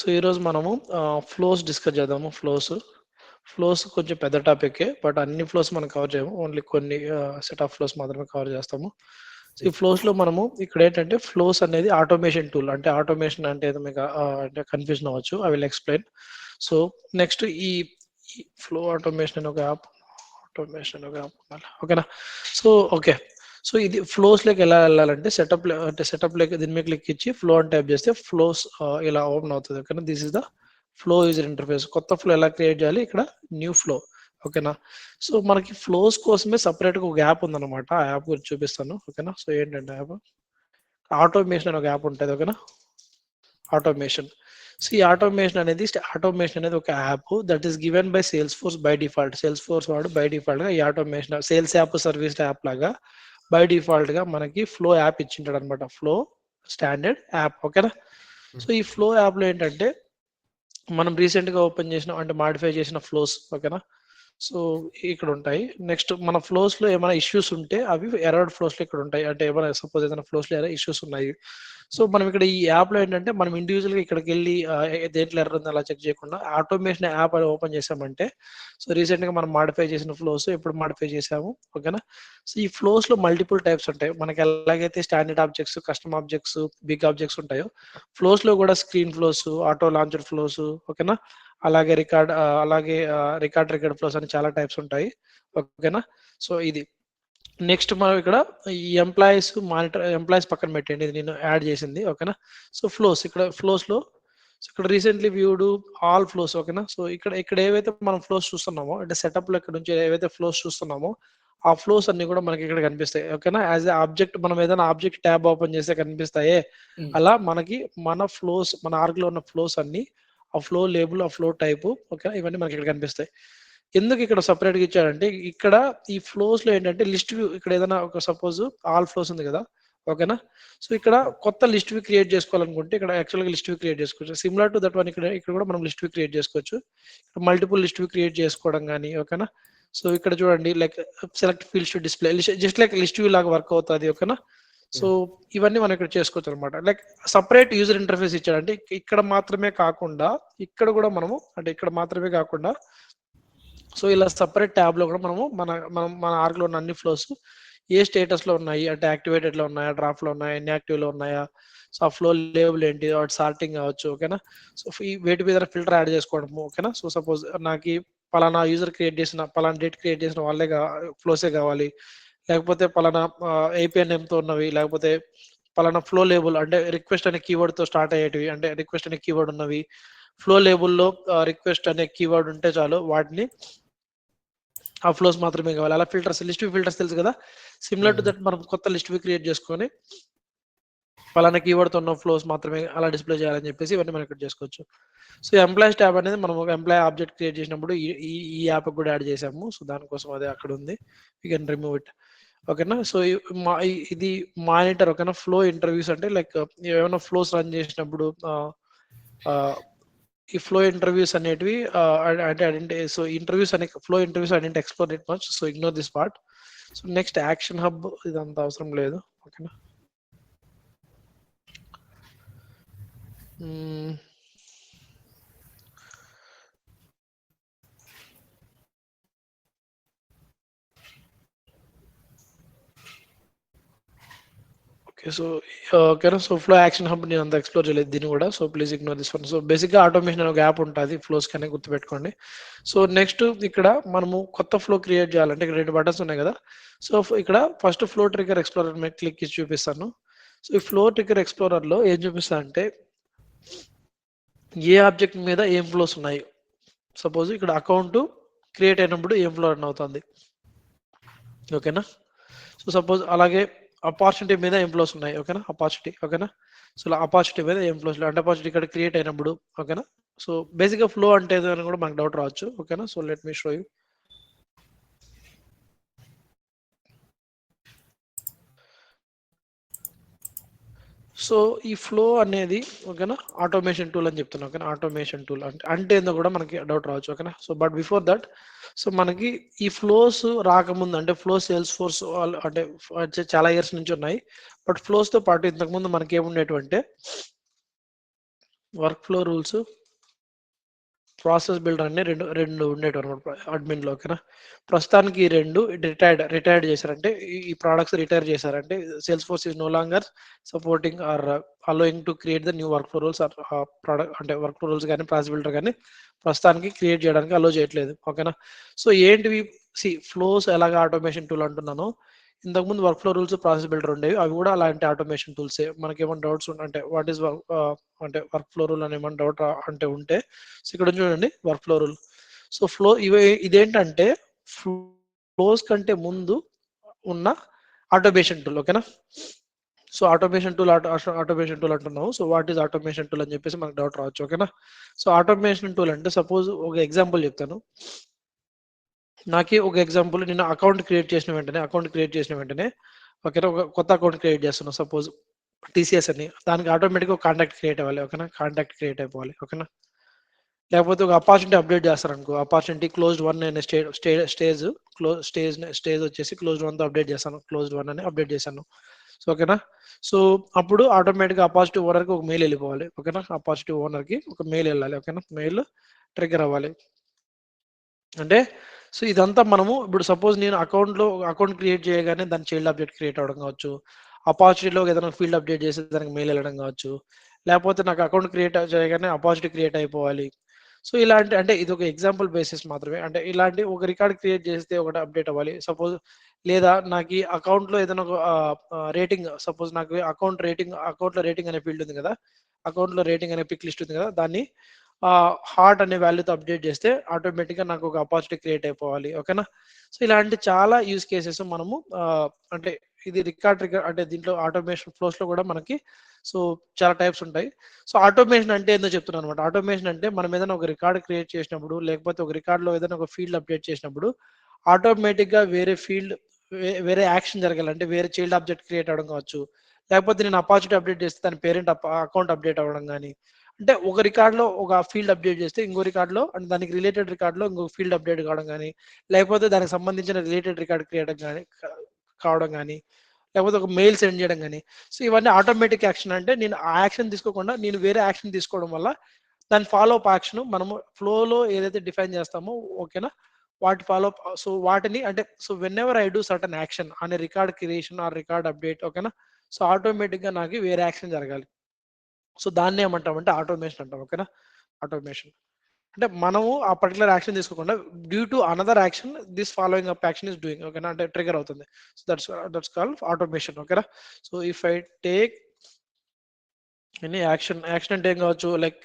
So ఈరోజు మనము flows discuss చేద్దాము. ఫ్లోస్ కొంచెం పెద్ద టాపికే, బట్ అన్ని ఫ్లోస్ మనం కవర్ చేయము. ఓన్లీ కొన్ని సెట్ ఆఫ్ ఫ్లోస్ మాత్రమే కవర్ చేస్తాము. సో ఈ ఫ్లోస్లో మనము ఇక్కడ ఏంటంటే ఫ్లోస్ అనేది ఆటోమేషన్ టూల్. అంటే ఆటోమేషన్ అంటే ఏదో మీకు అంటే కన్ఫ్యూజన్ అవ్వచ్చు. I will explain. So next ఈ ఫ్లో ఆటోమేషన్ అనే ఒక యాప్ ఉండాలి, ఓకేనా? సో ఓకే, సో ఇది ఫ్లోస్లోకి ఎలా వెళ్ళాలంటే సెటప్లోకి దీని మీద క్లిక్ ఇచ్చి ఫ్లో అని టైప్ చేస్తే ఫ్లోస్ ఇలా ఓపెన్ అవుతుంది, ఓకేనా? This is the flow user interface. కొత్త ఫ్లో ఎలా క్రియేట్ చేయాలి, ఇక్కడ న్యూ ఫ్లో, ఓకేనా? సో మనకి ఫ్లోస్ కోసమే సపరేట్గా ఒక యాప్ ఉందన్నమాట. ఆ యాప్ గురించి చూపిస్తాను, ఓకేనా? సో ఏంటంటే యాప్ ఆటోమేషన్ అనే ఒక యాప్ ఉంటుంది, ఓకేనా? ఆటోమేషన్. సో ఈ ఆటోమేషన్ అనేది ఒక app that is given by sales force by default. Sales force వాడు బై డిఫాల్ట్ గా ఈ automation sales app, service app లాగా బై డిఫాల్ట్ గా మనకి ఫ్లో యాప్ ఇచ్చింటాడు అనమాట. ఫ్లో స్టాండర్డ్ యాప్, ఓకేనా? సో ఈ ఫ్లో యాప్ లో ఏంటంటే మనం రీసెంట్ గా ఓపెన్ చేసిన అంటే మాడిఫై చేసిన ఫ్లోస్, ఓకేనా? సో ఇక్కడ ఉంటాయి. నెక్స్ట్ మన ఫ్లోస్ లో ఏమైనా ఇష్యూస్ ఉంటే అవి ఎర్రర్ ఫ్లోస్ లో ఇక్కడ ఉంటాయి. అంటే ఏమైనా సపోజ్ ఏదైనా ఫ్లోస్ లో ఇష్యూస్ ఉన్నాయి, సో మనం ఇక్కడ ఈ యాప్ లో ఏంటంటే మనం ఇండివిజువల్ గా ఇక్కడికి వెళ్ళి దేంట్లో ఎర్రర్ ఉంది అలా చెక్ చేయకుండా ఆటోమేషన్ యాప్ అని ఓపెన్ చేసామంటే, సో రీసెంట్ గా మనం మాడిఫై చేసిన ఫ్లోస్ ఎప్పుడు మాడిఫై చేసాము, ఓకేనా? సో ఈ ఫ్లోస్ లో మల్టిపుల్ టైప్స్ ఉంటాయి. మనకి ఎలాగైతే standard objects, custom objects, big objects ఉంటాయో, ఫ్లోస్ లో కూడా screen flows, auto launcher flows, ఓకేనా? అలాగే రికార్డ్ ఫ్లోస్ అని చాలా టైప్స్ ఉంటాయి, ఓకేనా? సో ఇది నెక్స్ట్ మనం ఇక్కడ ఈ ఎంప్లాయీస్ పక్కన పెట్టండి, ఇది నేను యాడ్ చేసింది, ఓకేనా? సో ఫ్లోస్ లో ఇక్కడ రీసెంట్లీ వ్యూడ్ ఆల్ ఫ్లోస్, ఓకేనా? సో ఇక్కడ ఏవైతే మనం ఫ్లోస్ చూస్తున్నామో అంటే సెటప్ లో ఇక్కడ నుంచి ఏవైతే ఫ్లోస్ చూస్తున్నామో ఆ ఫ్లోస్ అన్ని కూడా మనకి ఇక్కడ కనిపిస్తాయి, ఓకేనా? యాజ్ ఏ ఆబ్జెక్ట్ మనం ఏదైనా ఆబ్జెక్ట్ ట్యాబ్ ఓపెన్ చేస్తే కనిపిస్తాయే, అలా మనకి మన ఆర్గ్ లో ఉన్న ఫ్లోస్ అన్ని, ఆ ఫ్లో లేబుల్, ఆ ఫ్లో టైపు, ఓకే, ఇవన్నీ మనకి ఇక్కడ కనిపిస్తాయి. ఎందుకు ఇక్కడ సపరేట్ గా ఇచ్చాడంటే ఇక్కడ ఈ ఫ్లోస్ లో ఏంటంటే లిస్ట్ వ్యూ, ఇక్కడ ఏదైనా ఒక సపోజ్ ఆల్ ఫ్లోస్ ఉంది కదా, ఓకేనా? సో ఇక్కడ కొత్త లిస్ట్ వ్యూ క్రియేట్ చేసుకోవాలనుకుంటే ఇక్కడ యాక్చువల్గా లిస్ట్ వ్యూ క్రియేట్ చేసుకోవచ్చు. సిమిలర్ టు దట్ వన్ ఇక్కడ కూడా మనం లిస్ట్ వ్యూ క్రియేట్ చేసుకోవచ్చు. మల్టిపుల్ లిస్ట్ వ్యూ క్రియేట్ చేసుకోవడం కానీ, ఓకేనా? సో ఇక్కడ చూడండి, like select fields to display, just like list view లాగా వర్క్ అవుతుంది, ఓకేనా? సో ఇవన్నీ మనం ఇక్కడ చేసుకోవచ్చు అనమాట. లైక్ సపరేట్ యూజర్ ఇంటర్ఫేస్ ఇచ్చాడంటే ఇక్కడ మాత్రమే కాకుండా ఇక్కడ కూడా మనము అంటే ఇక్కడ మాత్రమే కాకుండా సో ఇలా సపరేట్ ట్యాబ్ లో కూడా మన ఆర్గ్ లో ఉన్న అన్ని ఫ్లోస్ ఏ స్టేటస్ లో ఉన్నాయి, అంటే యాక్టివేటెడ్ లో ఉన్నాయా, డ్రాఫ్ట్ లో ఉన్నాయా, ఇన్యాక్టివ్ లో ఉన్నాయా, సో ఆ ఫ్లో లేబుల్ ఏంటి, వాటి సార్టింగ్ కావచ్చు, ఓకేనా? సో వేటి మీద ఫిల్టర్ యాడ్ చేసుకోవడము, ఓకేనా? సో సపోజ్ నాకు పలానా యూజర్ క్రియేట్ చేసిన పలానా డేట్ క్రియేట్ చేసిన వాళ్ళే ఫ్లోసే కావాలి, లేకపోతే పలానా ఏపీఐ నేమ్ తో ఉన్నవి, లేకపోతే పలానా ఫ్లో లేబుల్ అంటే రిక్వెస్ట్ అనే కీవర్డ్ తో స్టార్ట్ అయ్యేటివి, అంటే రిక్వెస్ట్ అనే కీవర్డ్ ఉన్నవి, ఫ్లో లేబుల్లో రిక్వెస్ట్ అనే కీవర్డ్ ఉంటే చాలు, వాటిని ఆ ఫ్లోస్ మాత్రమే కావాలి. అలా లిస్ట్ ఫిల్టర్స్ తెలుసు కదా, సిమిలర్ టు దట్ మనం కొత్త లిస్ట్ క్రియేట్ చేసుకొని పలానా కీవర్డ్ తో ఉన్న ఫ్లోస్ మాత్రమే అలా డిస్ప్లే చేయాలని చెప్పేసి ఇవన్నీ మనం ఇక్కడ చేసుకోవచ్చు. సో ఎంప్లాయీస్ ట్యాబ్ అనేది మనం ఒక ఎంప్లాయీ ఆబ్జెక్ట్ క్రియేట్ చేసినప్పుడు ఈ యాప్ కూడా యాడ్ చేసాము. సో దానికోసం అదే అక్కడ ఉంది, యూ కెన్ రిమూవ్ ఇట్, ఓకేనా? సో ఇది మానిటర్, ఓకేనా? ఫ్లో ఇంటర్వ్యూస్ అంటే లైక్ ఏమైనా ఫ్లోస్ రన్ చేసినప్పుడు ఈ ఫ్లో ఇంటర్వ్యూస్ అనేటివి అంటే so flow interviews I don't explore it much, so ignore this part. So next action hub, ఇదంతా అవసరం లేదు, ఓకేనా? సో ఓకేనా? సో ఫ్లో యాక్షన్ హబ్ నేను అంత ఎక్స్ప్లోర్ చేయలేదు దీన్ని కూడా, so please ignore this one. So బేసిక్గా ఆటోమేషన్ అనే ఒక యాప్ ఉంటుంది ఫ్లోస్ కానీ, గుర్తుపెట్టుకోండి. సో నెక్స్ట్ ఇక్కడ మనము కొత్త ఫ్లో క్రియేట్ చేయాలంటే ఇక్కడ 2 బటన్స్ ఉన్నాయి కదా. సో ఇక్కడ ఫస్ట్ ఫ్లో ట్రిగ్గర్ ఎక్స్ప్లోరర్ మీద క్లిక్ చేసి చూపిస్తాను. సో ఈ ఫ్లో ట్రిగ్గర్ ఎక్స్ప్లోరర్ లో ఏం చూపిస్తా అంటే ఏ ఆబ్జెక్ట్ మీద ఏం ఫ్లోస్ ఉన్నాయి. సపోజ్ ఇక్కడ అకౌంట్ క్రియేట్ అయినప్పుడు ఏం ఫ్లో రన్ అవుతుంది, ఓకేనా? సో సపోజ్ అలాగే ఆపర్చునిటీ మీద ఏం ఫ్లోస్ ఉన్నాయి, ఓకేనా? ఓకేనా? సో ఆపర్చునిటీ మీద ఏం ఫ్లోస్ అంటే ఆపర్చునిటీ ఇక్కడ క్రియేట్ అయినప్పుడు, ఓకేనా? సో బేసిక్గా ఫ్లో అంటే ఏదైనా కూడా మనకు డౌట్ రావచ్చు, ఓకేనా? So let me show you. So ఈ ఫ్లో అనేది, ఓకేనా, ఆటోమేషన్ టూల్ అని చెప్తున్నా, ఓకేనా? ఆటోమేషన్ టూల్ అంటే ఏందో కూడా మనకి డౌట్ రావచ్చు, ఓకేనా? So but before that, so మనకి ఈ ఫ్లోస్ రాకముందు అంటే ఫ్లో సేల్స్ ఫోర్స్ అంటే చాలా ఇయర్స్ నుంచి ఉన్నాయి, బట్ ఫ్లోస్ తో పాటు ఇంతకుముందు మనకి ఏముండేటువంటి work flow rules, process builder అన్ని రెండు ఉండేవి అనమాట అడ్మిన్ లో. ఓకేనా, ప్రస్తుతానికి ఈ రెండు రిటైర్డ్ చేశారంటే, ఈ ప్రోడక్ట్స్ రిటైర్ చేశారంటే Salesforce is no longer supporting or allowing to create the new work flow rules or product అంటే వర్క్ ఫ్లో రూల్స్ కానీ ప్రాసెస్ బిల్డర్ కానీ ప్రస్తుతానికి క్రియేట్ చేయడానికి అలో చేయట్లేదు. ఓకేనా, సో ఏంటివి ఫ్లోస్ ఎలాగ ఆటోమేషన్ టూల్ అంటున్నాను, ఇంతకుముందు work flow rules process builder ఉండేవి, అవి కూడా అలాంటి ఆటోమేషన్ టూల్సే. మనకి ఏమైనా డౌట్స్ అంటే వాట్ ఈస్ అంటే వర్క్ ఫ్లో రూల్ అని ఏమైనా డౌట్ అంటే ఉంటే, సో ఇక్కడ చూడండి వర్క్ ఫ్లో రూల్. సో ఇదేంటంటే ఫ్లోస్ కంటే ముందు ఉన్న ఆటోమేషన్ టూల్. ఓకేనా, సో ఆటోమేషన్ టూల్ అంటున్నావు. So what is automation tool అని చెప్పేసి మనకు డౌట్ రావచ్చు. ఓకేనా, సో ఆటోమేషన్ టూల్ అంటే సపోజ్ ఒక ఎగ్జాంపుల్ చెప్తాను. నాకి ఒక ఎగ్జాంపుల్, నేను అకౌంట్ క్రియేట్ చేసిన వెంటనే ఓకేనా, ఒక కొత్త అకౌంట్ క్రియేట్ చేస్తున్నాను సపోజ్ టీసీఎస్ అని, దానికి ఆటోమేటిక్గా ఒక కాంటాక్ట్ క్రియేట్ అవ్వాలి. ఓకేనా, కాంటాక్ట్ క్రియేట్ అయిపోవాలి. ఓకేనా, లేకపోతే ఒక అపార్చునిటీ అప్డేట్ చేస్తారు అనుకో, అపార్చునిటీ క్లోజ్డ్ 1 అనే స్టేజ్ వచ్చేసి క్లోజ్డ్ 1తో అప్డేట్ చేస్తాను, క్లోజ్డ్ 1 అని అప్డేట్ చేశాను. సో ఓకేనా, సో అప్పుడు ఆటోమేటిక్గా అపాజిటివ్ ఓనర్కి ఒక మెయిల్ వెళ్ళిపోవాలి. ఓకేనా, అపాజిటివ్ ఓనర్కి ఒక మెయిల్ వెళ్ళాలి. ఓకేనా, మెయిల్ ట్రిగ్గర్ అవ్వాలి. అంటే సో ఇదంతా మనము ఇప్పుడు సపోజ్ నేను అకౌంట్ క్రియేట్ చేయగానే దాని చైల్డ్ అప్డేట్ క్రియేట్ అవ్వడం కావచ్చు, అపాజిటివ్లో ఏదైనా ఫీల్డ్ అప్డేట్ చేసి దానికి మెయిల్ వెళ్ళడం కావచ్చు, లేకపోతే నాకు అకౌంట్ క్రియేట్ చేయగానే అపాజిటివ్ క్రియేట్ అయిపోవాలి. సో ఇలాంటి, అంటే ఇది ఒక ఎగ్జాంపుల్ బేసిస్ మాత్రమే. అంటే ఇలాంటి ఒక రికార్డ్ క్రియేట్ చేస్తే ఒకటి అప్డేట్ అవ్వాలి సపోజ్, లేదా నాకు ఈ అకౌంట్లో ఏదైనా ఒక రేటింగ్, సపోజ్ నాకు అకౌంట్లో రేటింగ్ అనే ఫీల్డ్ ఉంది కదా, అకౌంట్లో రేటింగ్ అనే పిక్ లిస్ట్ ఉంది కదా, దాన్ని హార్ట్ అనే వాల్యూతో అప్డేట్ చేస్తే ఆటోమేటిక్గా నాకు ఒక అపాజిటివ్ క్రియేట్ అయిపోవాలి. ఓకేనా, సో ఇలాంటి చాలా యూస్ కేసెస్ మనము అంటే ఇది రికార్డ్ అంటే దీంట్లో ఆటోమేషన్ ఫ్లోస్లో కూడా మనకి సో చాలా టైప్స్ ఉంటాయి. సో ఆటోమేషన్ అంటే ఏందో చెప్తున్నాను అనమాట. ఆటోమేషన్ అంటే మనం ఏదైనా ఒక రికార్డ్ క్రియేట్ చేసినప్పుడు, లేకపోతే ఒక రికార్డ్లో ఏదైనా ఒక ఫీల్డ్ అప్డేట్ చేసినప్పుడు ఆటోమేటిక్గా వేరే యాక్షన్ జరగాలంటే వేరే చైల్డ్ ఆబ్జెక్ట్ క్రియేట్ అవ్వడం కావచ్చు, లేకపోతే నేను అపాజిటివ్ అప్డేట్ చేస్తే దాని పేరెంట్ అకౌంట్ అప్డేట్ అవ్వడం కానీ, అంటే ఒక రికార్డ్లో ఒక ఫీల్డ్ అప్డేట్ చేస్తే ఇంకో రికార్డ్లో అంటే దానికి రిలేటెడ్ రికార్డ్లో ఇంకో ఫీల్డ్ అప్డేట్ కావడం కానీ, లేకపోతే దానికి సంబంధించిన రిలేటెడ్ రికార్డ్ క్రియేట్ కావడం కానీ, లేకపోతే ఒక మెయిల్ సెండ్ చేయడం కానీ, సో ఇవన్నీ ఆటోమేటిక్ యాక్షన్. అంటే నేను ఆ యాక్షన్ తీసుకోకుండా నేను వేరే యాక్షన్ తీసుకోవడం వల్ల దాని ఫాలో అప్ యాక్షన్ మనము ఫ్లోలో ఏదైతే డిఫైన్ చేస్తామో ఓకేనా, వాటి ఫాలో అప్, సో వాటిని అంటే so whenever I do certain action అనే record creation or record update ఓకేనా, సో ఆటోమేటిక్గా నాకు వేరే యాక్షన్ జరగాలి. సో దాన్ని ఏమంటామంటే ఆటోమేషన్ అంటాం. ఓకేనా, ఆటోమేషన్ అంటే మనము ఆ పర్టికులర్ యాక్షన్ తీసుకోకుండా due to another action this following up action is doing. ఓకేనా, అంటే ట్రిగర్ అవుతుంది. So that's called automation. ఓకేనా, so if I take any action అంటే ఏం కావచ్చు, like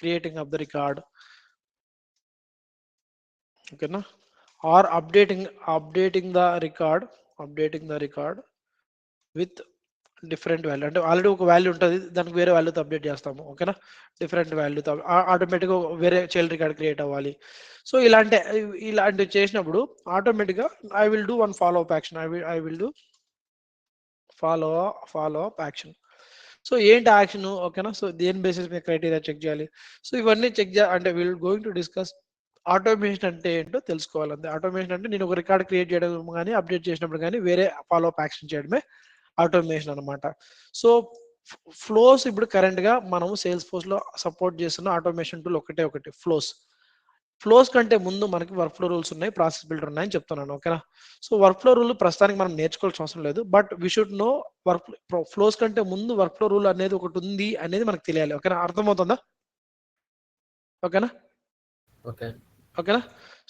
creating of the record. ఓకేనా, or updating the record with different value. అంటే already ఒక వాల్యూ ఉంటుంది, దానికి వేరే వాల్యూతో అప్డేట్ చేస్తాము. ఓకేనా, డిఫరెంట్ వాల్యూతో ఆటోమేటిక్గా వేరే చైల్డ్ రికార్డ్ క్రియేట్ అవ్వాలి. సో ఇలాంటివి చేసినప్పుడు ఆటోమేటిక్గా I will do one follow up action. I will do follow up action. So ఏంటి యాక్షన్? ఓకేనా, సో దేని బేసిస్ మీద క్రైటీరియా చెక్ చేయాలి. సో ఇవన్నీ అంటే will going to discuss automation అంటే ఏంటో తెలుసుకోవాలంటే, ఆటోమేషన్ అంటే నేను ఒక రికార్డ్ క్రియేట్ చేయడం కానీ అప్డేట్ చేసినప్పుడు కానీ వేరే ఫాలో అప్ యాక్షన్ చేయడమే ఆటోమేషన్ అనమాట. సో ఫ్లోస్ ఇప్పుడు కరెంట్ గా మనము సేల్స్ ఫోర్స్ లో సపోర్ట్ చేస్తున్న ఆటోమేషన్ టూల్ ఒకటి ఫ్లోస్ కంటే ముందు మనకి వర్క్ ఫ్లో రూల్స్ ఉన్నాయి, ప్రాసెస్ బిల్డర్ ఉన్నాయని చెప్తున్నాను. ఓకేనా, సో వర్క్ ఫ్లో రూల్ ప్రస్తుతానికి మనం నేర్చుకోవాల్సిన అవసరం లేదు, but we should know flows కంటే ముందు వర్క్ ఫ్లో రూల్ అనేది ఒకటి ఉంది అనేది మనకు తెలియాలి. ఓకేనా, అర్థమవుతుందా? ఓకేనా, ఓకే. ఓకేనా,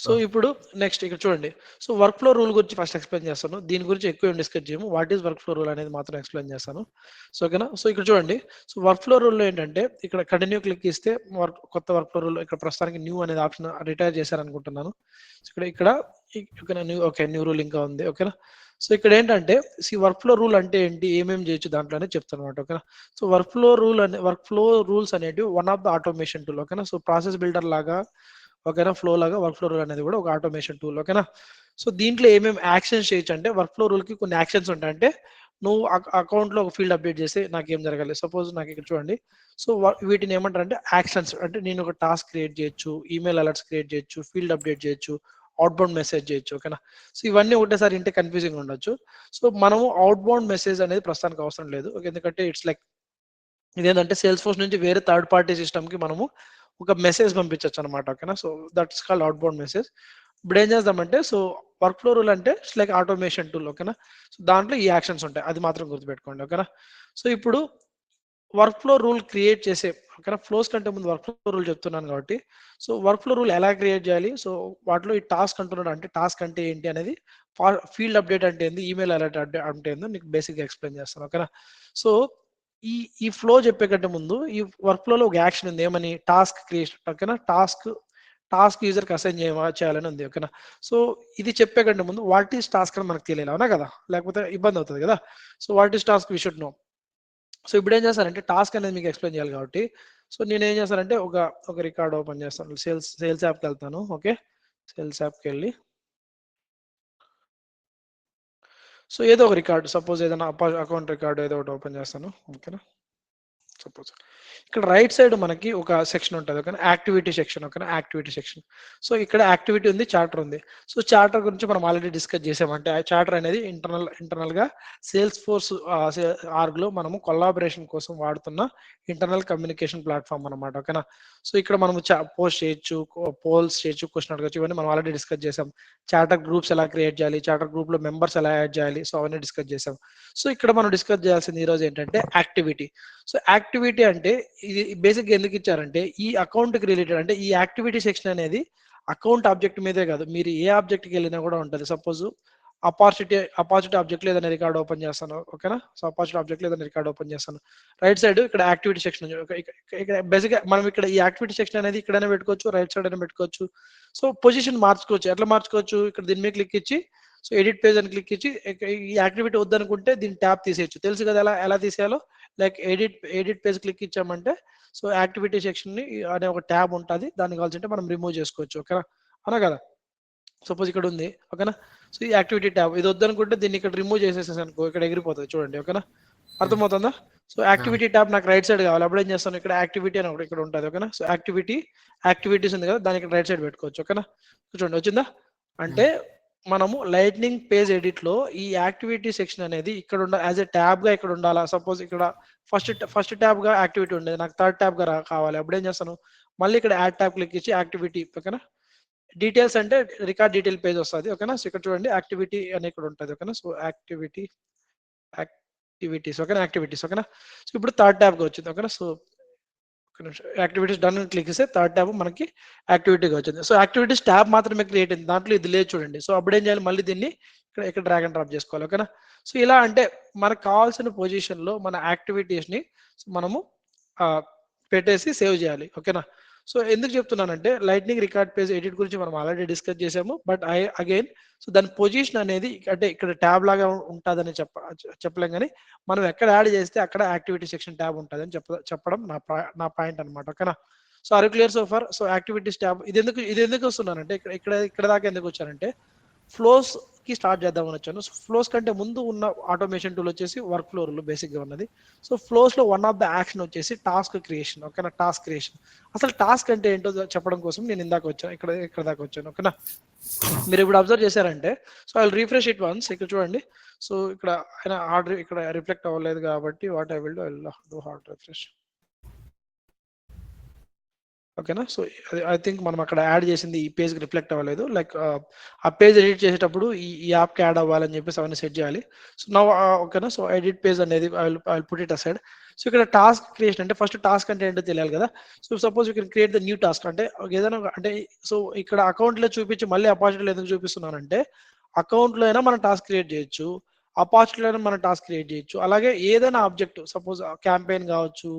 సో ఇప్పుడు నెక్స్ట్ ఇక్కడ చూడండి. సో వర్క్ ఫ్లో రూల్ గురించి ఫస్ట్ ఎక్స్ప్లెయిన్ చేస్తాను, దీని గురించి ఎక్కువ డిస్కస్ చేయము. What is work flow rule అనేది మాత్రం ఎక్స్ప్లెయిన్ చేస్తాను. సో ఓకేనా, సో ఇక్కడ చూడండి. సో వర్క్ ఫ్లో రూల్ ఏంటంటే ఇక్కడ కంటిన్యూ క్లిక్ ఇస్తే కొత్త వర్క్ ఫ్లో రూల్, ఇక్కడ ప్రస్తుతానికి న్యూ అనేది ఆప్షన్ రిటైర్ చేశారనుకుంటున్నాను. ఇక్కడ న్యూ రూల్ ఇంకా ఉంది. ఓకేనా, సో ఇక్కడ ఏంటంటే వర్క్ ఫ్లో రూల్ అంటే ఏంటి, ఏమేమి చేయొచ్చు దాంట్లోనే చెప్తాను అనమాట. ఓకేనా, సో వర్క్ ఫ్లో రూల్స్ అనేవి one of the automation tool. ఓకేనా, సో ప్రాసెస్ బిల్డర్ లాగా ఓకేనా, ఫ్లో లాగా వర్క్ ఫ్లో రూల్ అనేది కూడా ఒక ఆటోమేషన్ టూల్. ఓకేనా, సో దీంట్లో ఏమేమి యాక్షన్స్ చేయొచ్చు అంటే, వర్క్ ఫ్లో రూల్ కి కొన్ని యాక్షన్స్ ఉంటాయి. అంటే నువ్వు అకౌంట్ లో ఒక ఫీల్డ్ అప్డేట్ చేస్తే నాకు ఏం జరగాలి, సపోజ్ నాకు ఇక్కడ చూడండి. సో వీటిని ఏమంటారు అంటే యాక్షన్స్. అంటే నేను ఒక టాస్క్ క్రియేట్ చేయొచ్చు, ఈమెయిల్ అలర్ట్స్ క్రియేట్ చేయొచ్చు, ఫీల్డ్ అప్డేట్ చేయొచ్చు, అవుట్బౌండ్ మెసేజ్ చేయొచ్చు. ఓకేనా, సో ఇవన్నీ ఒకటేసారి ఇంటే కన్ఫ్యూజింగ్ ఉండొచ్చు. సో మనము అవుట్బౌండ్ మెసేజ్ అనేది ప్రస్తుతానికి అవసరం లేదు, ఎందుకంటే ఇట్స్ లైక్ ఇదేంటంటే సేల్స్ ఫోర్స్ నుంచి వేరే థర్డ్ పార్టీ సిస్టమ్కి మనము ఒక మెసేజ్ పంపించవచ్చు అనమాట. ఓకేనా, so that's called out bound message. ఇప్పుడు ఏం చేద్దామంటే, సో వర్క్ ఫ్లో రూల్ అంటే ఇట్స్ లైక్ ఆటోమేషన్ టూల్. ఓకేనా, సో దాంట్లో ఈ యాక్షన్స్ ఉంటాయి, అది మాత్రం గుర్తుపెట్టుకోండి. ఓకేనా, సో ఇప్పుడు వర్క్ ఫ్లో రూల్ క్రియేట్ చేసే, ఓకేనా, ఫ్లోస్ కంటే ముందు వర్క్ ఫ్లో రూల్ చెప్తున్నాను కాబట్టి, సో వర్క్ ఫ్లో రూల్ ఎలా క్రియేట్ చేయాలి, సో వాటిలో ఈ టాస్క్ అంటున్నాడు, అంటే టాస్క్ అంటే ఏంటి అనేది, ఫీల్డ్ అప్డేట్ అంటే ఏంది, ఈమెయిల్ అలర్ట్ అంటే ఏందో నీకు బేసిక్గా ఎక్స్ప్లెయిన్ చేస్తాను. ఓకేనా, సో ఈ ఈ ఫ్లో చెప్పే కంటే ముందు ఈ వర్క్ ఫ్లోలో ఒక యాక్షన్ ఉంది, ఏమని, టాస్క్ క్రియేషన్. ఓకేనా, టాస్క్ యూజర్కి అసైన్ చేయాలని ఉంది. ఓకేనా, సో ఇది చెప్పే కంటే ముందు వాట్ ఈస్ టాస్క్ అని మనకు తెలియాలి, అవునా కదా, లేకపోతే ఇబ్బంది అవుతుంది కదా. So what is task we should know. So ఇప్పుడు ఏం చేస్తానంటే, టాస్క్ అనేది మీకు ఎక్స్ప్లెయిన్ చేయాలి కాబట్టి, సో నేను ఏం చేస్తానంటే ఒక రికార్డ్ ఓపెన్ చేస్తాను, సేల్స్ యాప్కి వెళ్తాను. ఓకే, సేల్స్ యాప్కి వెళ్ళి, సో ఏదో ఒక రికార్డు, సపోజ్ ఏదైనా అకౌంట్ రికార్డు ఏదో ఒకటి ఓపెన్ చేస్తాను. ఓకేనా, సపోజ్ ఇక్కడ రైట్ సైడ్ మనకి ఒక సెక్షన్ ఉంటుంది. ఓకేనా, యాక్టివిటీ సెక్షన్. ఓకేనా, యాక్టివిటీ సెక్షన్. సో ఇక్కడ యాక్టివిటీ ఉంది, చార్టర్ ఉంది. సో చార్టర్ గురించి మనం ఆల్రెడీ డిస్కస్ చేసామంటే, చార్టర్ అనేది ఇంటర్నల్ గా సేల్స్ ఫోర్స్ ఆర్గ్ లో మనము కొలాబరేషన్ కోసం వాడుతున్న ఇంటర్నల్ కమ్యూనికేషన్ ప్లాట్ఫామ్ అనమాట. ఓకేనా, సో ఇక్కడ మనం పోస్ట్ చేయొచ్చు, పోల్స్ చేయొచ్చు, క్వశ్చన్ అడగచ్చు, ఇవన్నీ మనం ఆల్రెడీ డిస్కస్ చేసాం. చార్టర్ గ్రూప్స్ ఎలా క్రియేట్ చేయాలి, చార్టర్ గ్రూప్ లో మెంబర్స్ ఎలా యాడ్ చేయాలి, సో అవన్నీ డిస్కస్ చేసాం. సో ఇక్కడ మనం డిస్కస్ చేయాల్సింది ఈ రోజు ఏంటంటే యాక్టివిటీ. సో యాక్టివిటీ అంటే ఇది బేసిక్గా ఎందుకు ఇచ్చారంటే, ఈ అకౌంట్ కి రిలేటెడ్, అంటే ఈ యాక్టివిటీ సెక్షన్ అనేది అకౌంట్ ఆబ్జెక్ట్ మీదే కాదు, మీరు ఏ ఆబ్జెక్ట్కి వెళ్ళినా కూడా ఉంటుంది. సపోజ్ అపార్చునిటీ ఆబ్జెక్ట్ లో ఏదైనా రికార్డ్ ఓపెన్ చేస్తాను. ఓకేనా, సో అపార్చునిటీ ఆబ్జెక్ట్ లో ఏదైనా రికార్డ్ ఓపెన్ చేస్తాను. రైట్ సైడ్ ఇక్కడ యాక్టివిటీ సెక్షన్, ఇక్కడ బేసిక్ గా మనం ఇక్కడ ఈ యాక్టివిటీ సెక్షన్ అనేది ఇక్కడైనా పెట్టుకోవచ్చు, రైట్ సైడ్ అయినా పెట్టుకోవచ్చు. సో పొజిషన్ మార్చుకోవచ్చు. ఎట్లా మార్చుకోవచ్చు, ఇక్కడ దీని మీద క్లిక్ ఇచ్చి, సో ఎడిట్ పేజ్ అని క్లిక్ ఇచ్చి, ఈ యాక్టివిటీ వద్దనుకుంటే దీన్ని ట్యాప్ తీసేయచ్చు. తెలుసు కదా ఎలా తీసేయాలో. లైక్ ఎడిట్ పేజ్ క్లిక్ ఇచ్చామంటే, సో యాక్టివిటీ సెక్షన్ ని అనే ఒక ట్యాబ్ ఉంటుంది, దాన్ని కావాల్సింటే మనం రిమూవ్ చేసుకోవచ్చు. ఓకేనా, అవునా కదా. సపోజ్ ఇక్కడ ఉంది. ఓకేనా, సో ఈ యాక్టివిటీ ట్యాబ్ ఇది వద్దనుకుంటే దీన్ని ఇక్కడ రిమూవ్ చేసేసేసి అనుకో, ఇక్కడ ఎగిరిపోతుంది చూడండి. ఓకేనా, అర్థమవుతుందా. సో యాక్టివిటీ ట్యాబ్ నాకు రైట్ సైడ్ కావాలి, అప్పుడు ఏం చేస్తాను, ఇక్కడ యాక్టివిటీ అని ఒకటి ఇక్కడ ఉంటుంది. ఓకేనా, సో యాక్టివిటీస్ ఉంది కదా, దానికి రైట్ సైడ్ పెట్టుకోవచ్చు. ఓకేనా, చూడండి వచ్చిందా. అంటే మనము లైట్నింగ్ పేజ్ ఎడిట్ లో ఈ యాక్టివిటీ సెక్షన్ అనేది ఇక్కడ యాజ్ ఎ ట్యాబ్ గా ఇక్కడ ఉండాలా. సపోజ్ ఇక్కడ ఫస్ట్ ట్యాబ్ గా యాక్టివిటీ ఉండేది, నాకు థర్డ్ ట్యాబ్ గా కావాలి, అప్పుడు ఏం చేస్తాను, మళ్ళీ ఇక్కడ యాడ్ ట్యాబ్ క్లిక్ ఇచ్చి యాక్టివిటీ. ఓకేనా, డీటెయిల్స్ అంటే రికార్డ్ డీటెయిల్ పేజ్ వస్తుంది. ఓకేనా, సో ఇక్కడ చూడండి యాక్టివిటీ అని ఇక్కడ ఉంటుంది. ఓకేనా, సో యాక్టివిటీస్. ఓకేనా, యాక్టివిటీస్. ఓకేనా, సో ఇప్పుడు థర్డ్ ట్యాబ్గా వచ్చింది. ఓకేనా, సో యాక్టివిటీస్ డన్ అని క్లిక్ చేస్తే థర్డ్ ట్యాబ్ మనకి యాక్టివిటీగా వచ్చింది. సో యాక్టివిటీస్ ట్యాబ్ మాత్రమే క్రియేట్ అయింది, దాంట్లో ఇది లేదు చూడండి. సో అప్పుడు ఏం చేయాలి, మళ్ళీ దీన్ని ఇక్కడ డ్రాగ్ అండ్ డ్రాప్ చేసుకోవాలి. ఓకేనా, సో ఇలా అంటే మనకు కావాల్సిన పొజిషన్ లో మన యాక్టివిటీస్ ని మనము పెట్టేసి సేవ్ చేయాలి. ఓకేనా, సో ఎందుకు చెప్తున్నానంటే, లైట్నింగ్ రికార్డ్ పేజ్ ఎడిట్ గురించి మనం ఆల్రెడీ డిస్కస్ చేసాము. బట్ అగైన్ సో దాని పొజిషన్ అనేది అంటే ఇక్కడ ట్యాబ్ లాగా ఉంటుందని చెప్పలేం, కానీ మనం ఎక్కడ యాడ్ చేస్తే అక్కడ యాక్టివిటీ సెక్షన్ ట్యాబ్ ఉంటుందని చెప్పడం నా పాయింట్ అనమాట. ఓకేనా, so are clear so far. So activities tab ఇది ఎందుకు వస్తున్నానంటే, ఇక్కడ దాకా ఎందుకు వచ్చానంటే, ఫ్లోస్ కి స్టార్ట్ చేద్దామని వచ్చాను. సో ఫ్లోస్ కంటే ముందు ఉన్న ఆటోమేషన్ టూల్ వచ్చేసి వర్క్ ఫ్లో రూల్ బేసిక్ గా ఉన్నది. సో ఫ్లోస్ లో వన్ ఆఫ్ ద యాక్షన్ వచ్చేసి టాస్క్ క్రియేషన్. ఓకేనా, టాస్క్ క్రియేషన్. అసలు టాస్క్ అంటే ఏంటో చెప్పడం కోసం నేను ఇందాక వచ్చాను, ఇక్కడ దాకా వచ్చాను. ఓకేనా, మీరు ఇప్పుడు అబ్జర్వ్ చేశారంటే, so I will refresh it once. ఇక్కడ చూడండి, సో ఇక్కడ ఆయన హార్డ్ ఇక్కడ రిఫ్లెక్ట్ అవ్వలేదు కాబట్టి what I will do hard refresh. ఓకేనా, సో ఐ థింక్ మనం అక్కడ యాడ్ చేసింది ఈ పేజ్ కి రిఫ్లెక్ట్ అవ్వలేదు. లైక్ ఆ పేజ్ ఎడిట్ చేసేటప్పుడు ఈ యాప్ కి యాడ్ అవ్వాలని చెప్పేసి అవన్నీ సెట్ చేయాలి. సో నా ఓకేనా, సో ఎడిట్ పేజ్ అనేది I will put it aside. So ఇక్కడ టాస్క్ క్రియేషన్ అంటే ఫస్ట్ టాస్క్ అంటే ఏంటో తెలియాలి కదా. So suppose you can create the new task అంటే ఏదైనా అంటే, సో ఇక్కడ అకౌంట్ లో చూపించి మళ్ళీ అపార్చునిటీలో ఎందుకు చూపిస్తున్నానంటే, అకౌంట్ లో అయినా మనం టాస్క్ క్రియేట్ చేయొచ్చు, అపార్చునిటీలో అయినా మనం టాస్క్ క్రియేట్ చేయొచ్చు. అలాగే ఏదైనా ఆబ్జెక్ట్, సపోజ్ క్యాంపెయిన్ కావచ్చు,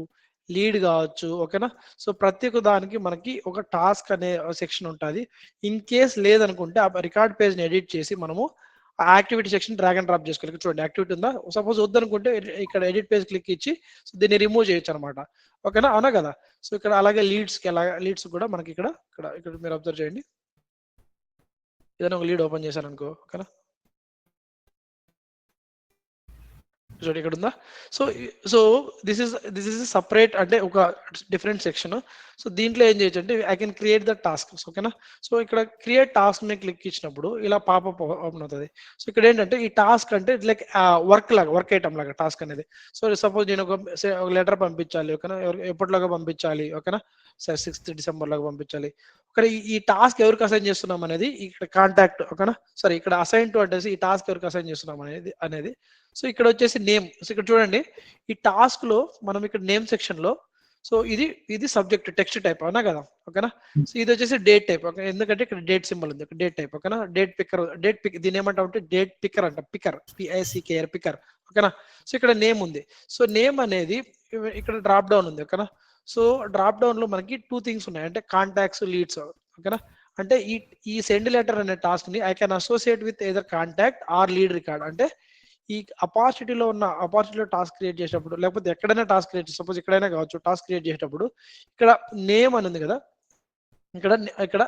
లీడ్ కావచ్చు. ఓకేనా, సో ప్రతి ఒక్క దానికి మనకి ఒక టాస్క్ అనే సెక్షన్ ఉంటుంది. ఇన్ కేస్ లేదనుకుంటే ఆ రికార్డ్ పేజ్ ని ఎడిట్ చేసి మనము ఆ activity section drag and drop చేసుకోవాలి. చూడండి యాక్టివిటీ ఉందా, సపోజ్ వద్దనుకుంటే ఇక్కడ ఎడిట్ పేజ్ క్లిక్ ఇచ్చి సో దీన్ని రిమూవ్ చేయొచ్చు అనమాట. ఓకేనా, అవునా కదా. సో ఇక్కడ అలాగే లీడ్స్ కూడా మనకి ఇక్కడ మీరు అబ్జర్వ్ చేయండి. ఏదైనా ఒక లీడ్ ఓపెన్ చేశాను అనుకో. ఓకేనా, చూడండి ఇక్కడ ఉందా. So so this is separate అంటే ఒక డిఫరెంట్ సెక్షన్. సో దీంట్లో ఏం చేయొచ్చు అంటే I can create the task. ఓకేనా. సో ఇక్కడ క్రియేట్ టాస్క్ మీద క్లిక్ ఇచ్చినప్పుడు ఇలా పాపప్ ఓపెన్ అవుతుంది. సో ఇక్కడ ఏంటంటే ఈ టాస్క్ అంటే లైక్ వర్క్ ఐటమ్ లాగా టాస్క్ అనేది. సో సపోజ్ నేను ఒక లెటర్ పంపించాలి, ఓకేనా, ఎప్పటిలాగా పంపించాలి, ఓకేనా, సరే 6th డిసెంబర్ లాగా పంపించాలి. ఇక్కడ ఈ టాస్క్ ఎవరికి అసైన్ చేస్తున్నాం అనేది ఇక్కడ కాంటాక్ట్, ఓకేనా, సరే ఇక్కడ అసైన్ టు అంటే ఈ టాస్క్ ఎవరికి అసైన్ చేస్తున్నాం అనేది. సో ఇక్కడ వచ్చేసి నేమ్. సో ఇక్కడ చూడండి ఈ టాస్క్ లో మనం ఇక్కడ నేమ్ సెక్షన్ లో, సో ఇది సబ్జెక్ట్ టెక్స్ట్ టైప్ అవునా కదా, ఓకేనా. సో ఇది వచ్చేసి డేట్ టైప్, ఓకే, ఎందుకంటే ఇక్కడ డేట్ సింబల్ ఉంది, డేట్ టైప్, ఓకేనా. డేట్ పిక్ దీని ఏమంటాం అంటే డేట్ పిక్కర్ అంట, పిక్కర్ పికర్, ఓకేనా. సో ఇక్కడ నేమ్ ఉంది. సో నేమ్ అనేది ఇక్కడ డ్రాప్ డౌన్ ఉంది, ఓకేనా. సో డ్రాప్ డౌన్ లో మనకి 2 థింగ్స్ ఉన్నాయి, అంటే కాంటాక్ట్స్, లీడ్స్, ఓకేనా. అంటే ఈ సెండ్ లెటర్ అనే టాస్క్ ని I can associate with either contact or lead record. అంటే ఈ అపార్చునిటీలో టాస్క్ క్రియేట్ చేసేటప్పుడు, లేకపోతే ఎక్కడైనా టాస్క్ క్రియేట్, సపోజ్ ఎక్కడైనా కావచ్చు, టాస్క్ క్రియేట్ చేసేటప్పుడు ఇక్కడ నేమ్ అని ఉంది కదా, ఇక్కడ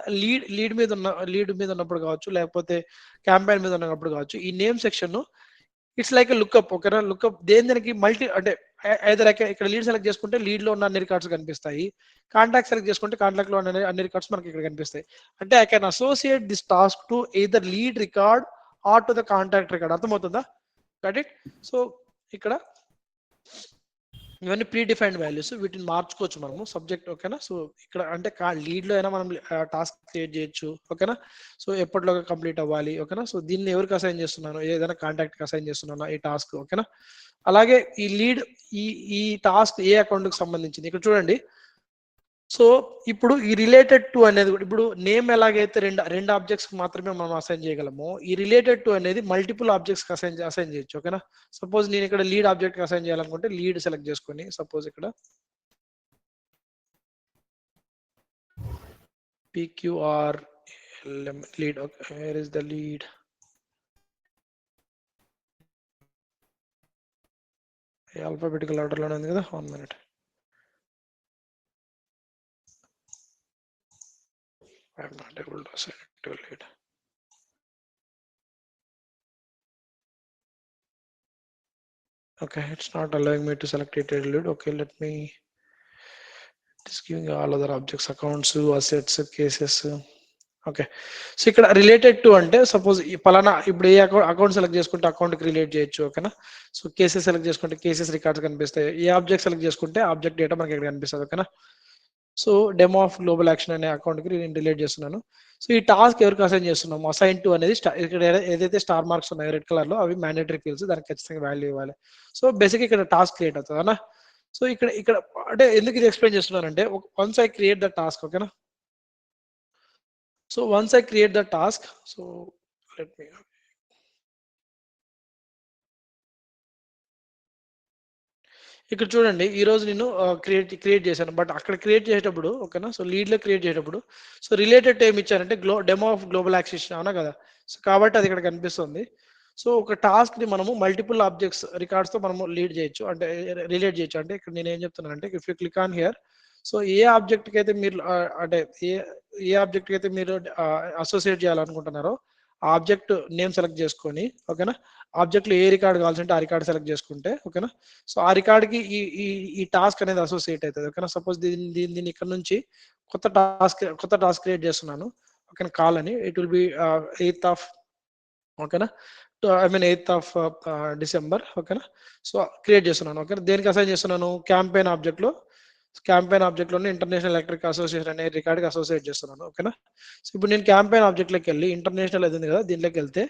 లీడ్ మీద ఉన్నప్పుడు కావచ్చు, లేకపోతే క్యాంపెయిన్ మీద ఉన్నప్పుడు కావచ్చు, ఈ name section it's like lookup, ఓకేనా. లుక్అప్ దేనికి మల్టీ అంటే ఐదర్ ఇక్కడ లీడ్ సెలెక్ట్ చేసుకుంటే లీడ్ లో ఉన్న అన్ని రికార్డ్స్ కనిపిస్తాయి, కాంటాక్ట్ సెలెక్ట్ చేసుకుంటే కాంటాక్ట్ లో ఉన్న అన్ని రికార్డ్స్ మనకి ఇక్కడ కనిపిస్తాయి. అంటే I can associate this task to either lead record or to the contact record. అర్థమవుతుందా? కరెక్ట్. సో ఇక్కడ ఇవన్నీ ప్రీ డిఫైన్డ్ వాల్యూస్, వీటిని మార్చుకోవచ్చు మనము సబ్జెక్ట్, ఓకేనా. సో ఇక్కడ అంటే లీడ్ లో అయినా మనం టాస్క్ క్రియేట్ చేయొచ్చు, ఓకేనా. సో ఎప్పటిలోగా కంప్లీట్ అవ్వాలి, ఓకేనా. సో దీన్ని ఎవరికి అసైన్ చేస్తున్నాను, ఏదైనా కాంటాక్ట్ కి అసైన్ చేస్తున్నాను ఈ టాస్క్, ఓకేనా. అలాగే ఈ లీడ్ ఈ టాస్క్ ఏ అకౌంట్ కి సంబంధించింది ఇక్కడ చూడండి. సో ఇప్పుడు ఈ రిలేటెడ్ టు అనేది ఇప్పుడు నేమ్ ఎలాగైతే రెండు ఆబ్జెక్ట్స్ మాత్రమే మనం అసైన్ చేయగలము, ఈ రిలేటెడ్ టు అనేది మల్టిపుల్ ఆబ్జెక్ట్స్ కి అసైన్ చేయొచ్చు, ఓకేనా. సపోజ్ నేను ఇక్కడ లీడ్ ఆబ్జెక్ట్ కి అసైన్ చేయాలనుకుంటే లీడ్ సెలెక్ట్ చేసుకొని, సపోజ్ ఇక్కడ PQR lead, okay, where is the lead, alphabetical order లోనే ఉంది కదా, 1 minute. I'm not able to assign it to a lead. Okay, it's not allowing me to select it as lead. Okay, let me just giving all other objects, accounts, assets, cases. Okay. So ఇక్కడ related to అంటే suppose ఈ పలానా ఇప్పుడు ఏ account select చేసుకుంటే account కి relate చేయొచ్చు, ఓకేనా. So cases select చేసుకుంటే కేసెస్ రికార్డ్స్ కనిపిస్తాయి, ఏ ఆబ్జెక్ట్ సెలెక్ట్ చేసుకుంటే ఆబ్జెక్ట్ డేటా మనకి ఇక్కడ కనిపిస్తుంది, ఓకేనా. So demo of global action అనే అకౌంట్ కి నేను రిలేట్ చేస్తున్నాను. సో ఈ టాస్క్ ఎవరికి అసైన్ చేస్తున్నాము, అసైన్ టు అనేది ఇక్కడ ఏదైతే స్టార్ మార్క్స్ ఉన్నాయో రెడ్ కలర్ లో అవి మ్యాండేటరీ ఫీల్డ్స్, దానికి ఖచ్చితంగా వాల్యూ ఇవ్వాలి. సో బేసిక్ ఇక్కడ టాస్క్ క్రియేట్ అవుతుంది అన్న. సో ఇక్కడ అంటే ఎందుకు ఇది ఎక్స్ప్లెయిన్ చేస్తున్నానంటే once I create the task, ఓకేనా. So once I create the task, so let me ఇక్కడ చూడండి ఈ రోజు నేను క్రియేట్ చేశాను, బట్ అక్కడ క్రియేట్ చేసేటప్పుడు, ఓకేనా. సో లీడ్ లో క్రియేట్ చేసేటప్పుడు సో రిలేటెడ్ ఏమి ఇచ్చారంటే డెమో ఆఫ్ గ్లోబల్ యాక్సిషన్ అవునా కదా. సో కాబట్టి అది ఇక్కడ కనిపిస్తుంది. సో ఒక టాస్క్ ని మనము మల్టిపుల్ ఆబ్జెక్ట్స్ రికార్డ్స్ తో మనము లీడ్ చేయొచ్చు, అంటే రిలేట్ చేయొచ్చు. అంటే ఇక్కడ నేను ఏం చెప్తున్నాను అంటే if you click on here, so ఏ ఆబ్జెక్ట్ కి అయితే మీరు అంటే ఏ ఆబ్జెక్ట్ కి అయితే మీరు అసోసియేట్ చేయాలనుకుంటున్నారో ఆ ఆబ్జెక్ట్ నేమ్ సెలెక్ట్ చేసుకొని, ఓకేనా, ఆబ్జెక్ట్ లో ఏ రికార్డ్ కావాల్సి ఉంటే ఆ రికార్డ్ సెలెక్ట్ చేసుకుంటే, ఓకేనా. సో ఆ రికార్డ్ కి ఈ టాస్క్ అనేది అసోసియేట్ అవుతుంది, ఓకేనా. సపోజ్ దీన్ని ఇక్కడ నుంచి కొత్త టాస్క్ క్రియేట్ చేస్తున్నాను, ఓకేనా, కాల్ అని. It will be 8th of, ఓకేనా, I mean 8th of December, ఓకేనా. సో క్రియేట్ చేస్తున్నాను, ఓకేనా. దేనికి అసైన్ చేస్తున్నాను, క్యాంపెయిన్ ఆబ్జెక్ట్ లోనే ఇంటర్నేషనల్ ఎలక్ట్రిక్ అసోసియేషన్ అనే రికార్డ్ కి అసోసియేట్ చేస్తున్నాను, ఓకేనా. సో ఇప్పుడు నేను క్యాంపెయిన్ ఆబ్జెక్ట్ లోకి వెళ్ళి ఇంటర్నేషనల్ అది ఉంది కదా, దీంట్లోకి వెళ్తే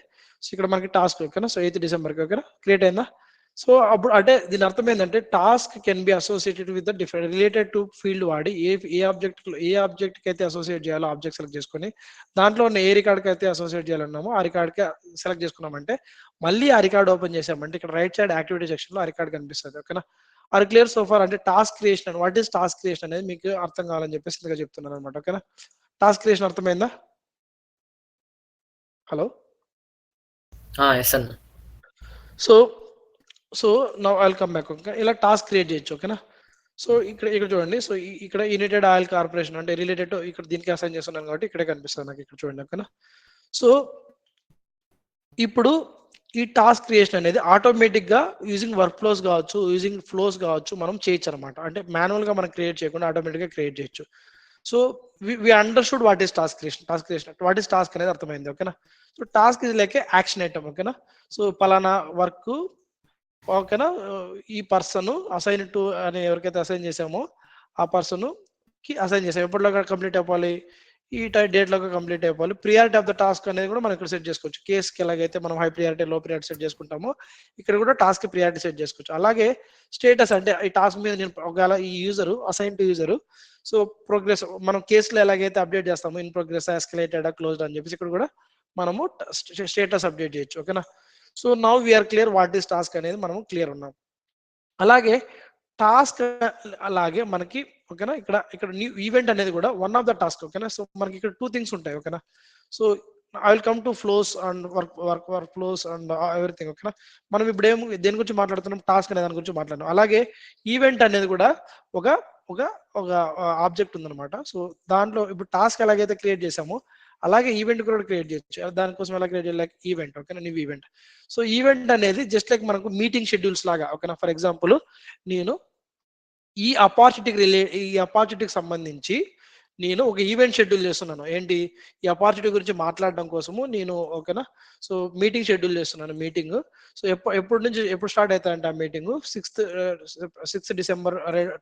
సో ఇక్కడ మనకి టాస్క్, ఓకేనా. సో 8th డిసెంబర్ కి, ఓకేనా, క్రియేట్ అయిందా. సో అప్పుడు అంటే దీని అర్థం ఏంటంటే task can be associated with the different related to field వాడి ఏ ఆబ్జెక్ట్ కి అయితే అసోసియేట్ చేయాలో ఆబ్జెక్ట్ సెలెక్ట్ చేసుకొని దాంట్లో ఉన్న ఏ రికార్డ్ కి అయితే అసోసియేట్ చేయాలన్నామో ఆ రికార్డ్ కి సెలెక్ట్ చేసుకున్నామంటే మళ్ళీ ఆ రికార్డ్ ఓపెన్ చేసామంటే ఇక్కడ రైట్ సైడ్ యాక్టివిటీ సెక్షన్ లో ఆ రికార్డ్ కనిపిస్తుంది, ఓకేనా. Are clear so far? అంటే task creation, what is task creation అనేది మీకు అర్థం కావాలని చెప్పేసి ఇంకా చెప్తున్నాను అనమాట, ఓకేనా. టాస్క్ క్రియేషన్ అర్థమైందా? హలో. ఎస్ అన్న. So now I will come back, okay. ఇలా టాస్క్ క్రియేట్ చేయొచ్చు, ఓకేనా. సో ఇక్కడ చూడండి. సో ఇక్కడ యునైటెడ్ ఆయిల్ కార్పొరేషన్ అంటే రిలేటెడ్ టు ఇక్కడ దీనికి అసైన్ చేస్తున్నాను కాబట్టి ఇక్కడే కనిపిస్తుంది నాకు, ఇక్కడ చూడండి, ఓకేనా. సో ఇప్పుడు ఈ టాస్క్ క్రియేషన్ అనేది ఆటోమేటిక్ గా యూజింగ్ వర్క్ ఫ్లోస్ కావచ్చు, యూజింగ్ ఫ్లోస్ కావచ్చు, మనం చేయొచ్చు అనమాట. అంటే మాన్యువల్ గా మనం క్రియేట్ చేయకుండా ఆటోమేటిక్ గా క్రియేట్ చేయొచ్చు. So we understood what is task creation. What is task అనేది అర్థమైంది. ఓకేనా. సో టాస్క్ ఇది లైక్ యాక్షన్ ఐటమ్. ఓకేనా. సో పలానా వర్క్, ఓకేనా, ఈ పర్సన్ అసైన్ టు అని ఎవరికైతే అసైన్ చేసామో ఆ పర్సన్ కి అసైన్ చేసాం. ఎప్పటిలోగా కంప్లీట్ అయిపోవాలి, ఈ డేట్ లోగా కంప్లీట్ అయిపోవాలి. ప్రియారిటీ ఆఫ్ ద టాస్క్ అనేది కూడా మనం ఇక్కడ సెట్ చేసుకోవచ్చు. కేసుకి ఎలాగైతే మనం హై ప్రియారిటీ, లో ప్రియారిటీ సెట్ చేసుకుంటామో ఇక్కడ కూడా టాస్క్ ప్రియారిటీ సెట్ చేసుకోవచ్చు. అలాగే స్టేటస్ అంటే ఈ టాస్క్ మీద నేను ఒకవేళ ఈ user assign to user, so progress మనం కేసులో ఎలాగైతే అప్డేట్ చేస్తామో ఇన్ ప్రోగ్రెస్, ఎస్కలేటెడ్, క్లోజ్డ్ అని చెప్పేసి ఇక్కడ కూడా మనము స్టేటస్ అప్డేట్ చేయొచ్చు. ఓకేనా. So now we're clear what is task అనేది మనము క్లియర్ ఉన్నాం. అలాగే టాస్క్ అలాగే మనకి, ఓకేనా, ఇక్కడ ఇక్కడ న్యూ ఈవెంట్ అనేది కూడా వన్ ఆఫ్ ద టాస్క్. ఓకేనా. సో మనకి ఇక్కడ 2 థింగ్స్ ఉంటాయి. ఓకేనా. So I will come to flows and work flows and everything. ఓకేనా. మనం ఇప్పుడు దేని గురించి మాట్లాడుతున్నాం, టాస్క్ అనే దాని గురించి మాట్లాడుతున్నాం. అలాగే ఈవెంట్ అనేది కూడా ఒక ఒక ఒక ఆబ్జెక్ట్ ఉందన్నమాట. సో దాంట్లో ఇప్పుడు టాస్క్ ఎలాగైతే క్రియేట్ చేసామో అలాగే ఈవెంట్ కూడా క్రియేట్ చేయొచ్చు. దానికోసం ఎలా క్రియేట్ చేయాలి, లైక్ ఈవెంట్. ఓకేనా. New event. సో ఈవెంట్ అనేది జస్ట్ లైక్ మనకు మీటింగ్ షెడ్యూల్స్ లాగా. ఓకేనా. ఫర్ ఎగ్జాంపుల్ నేను ఈ అపార్చునిటీకి సంబంధించి నేను ఒక ఈవెంట్ షెడ్యూల్ చేస్తున్నాను. ఏంటి, ఈ అపార్చునిటీ గురించి మాట్లాడడం కోసము నేను, ఓకేనా, సో మీటింగ్ షెడ్యూల్ చేస్తున్నాను. మీటింగ్ సో ఎప్పటి నుంచి ఎప్పుడు స్టార్ట్ అవుతాయంటే ఆ మీటింగ్ 6th డిసెంబర్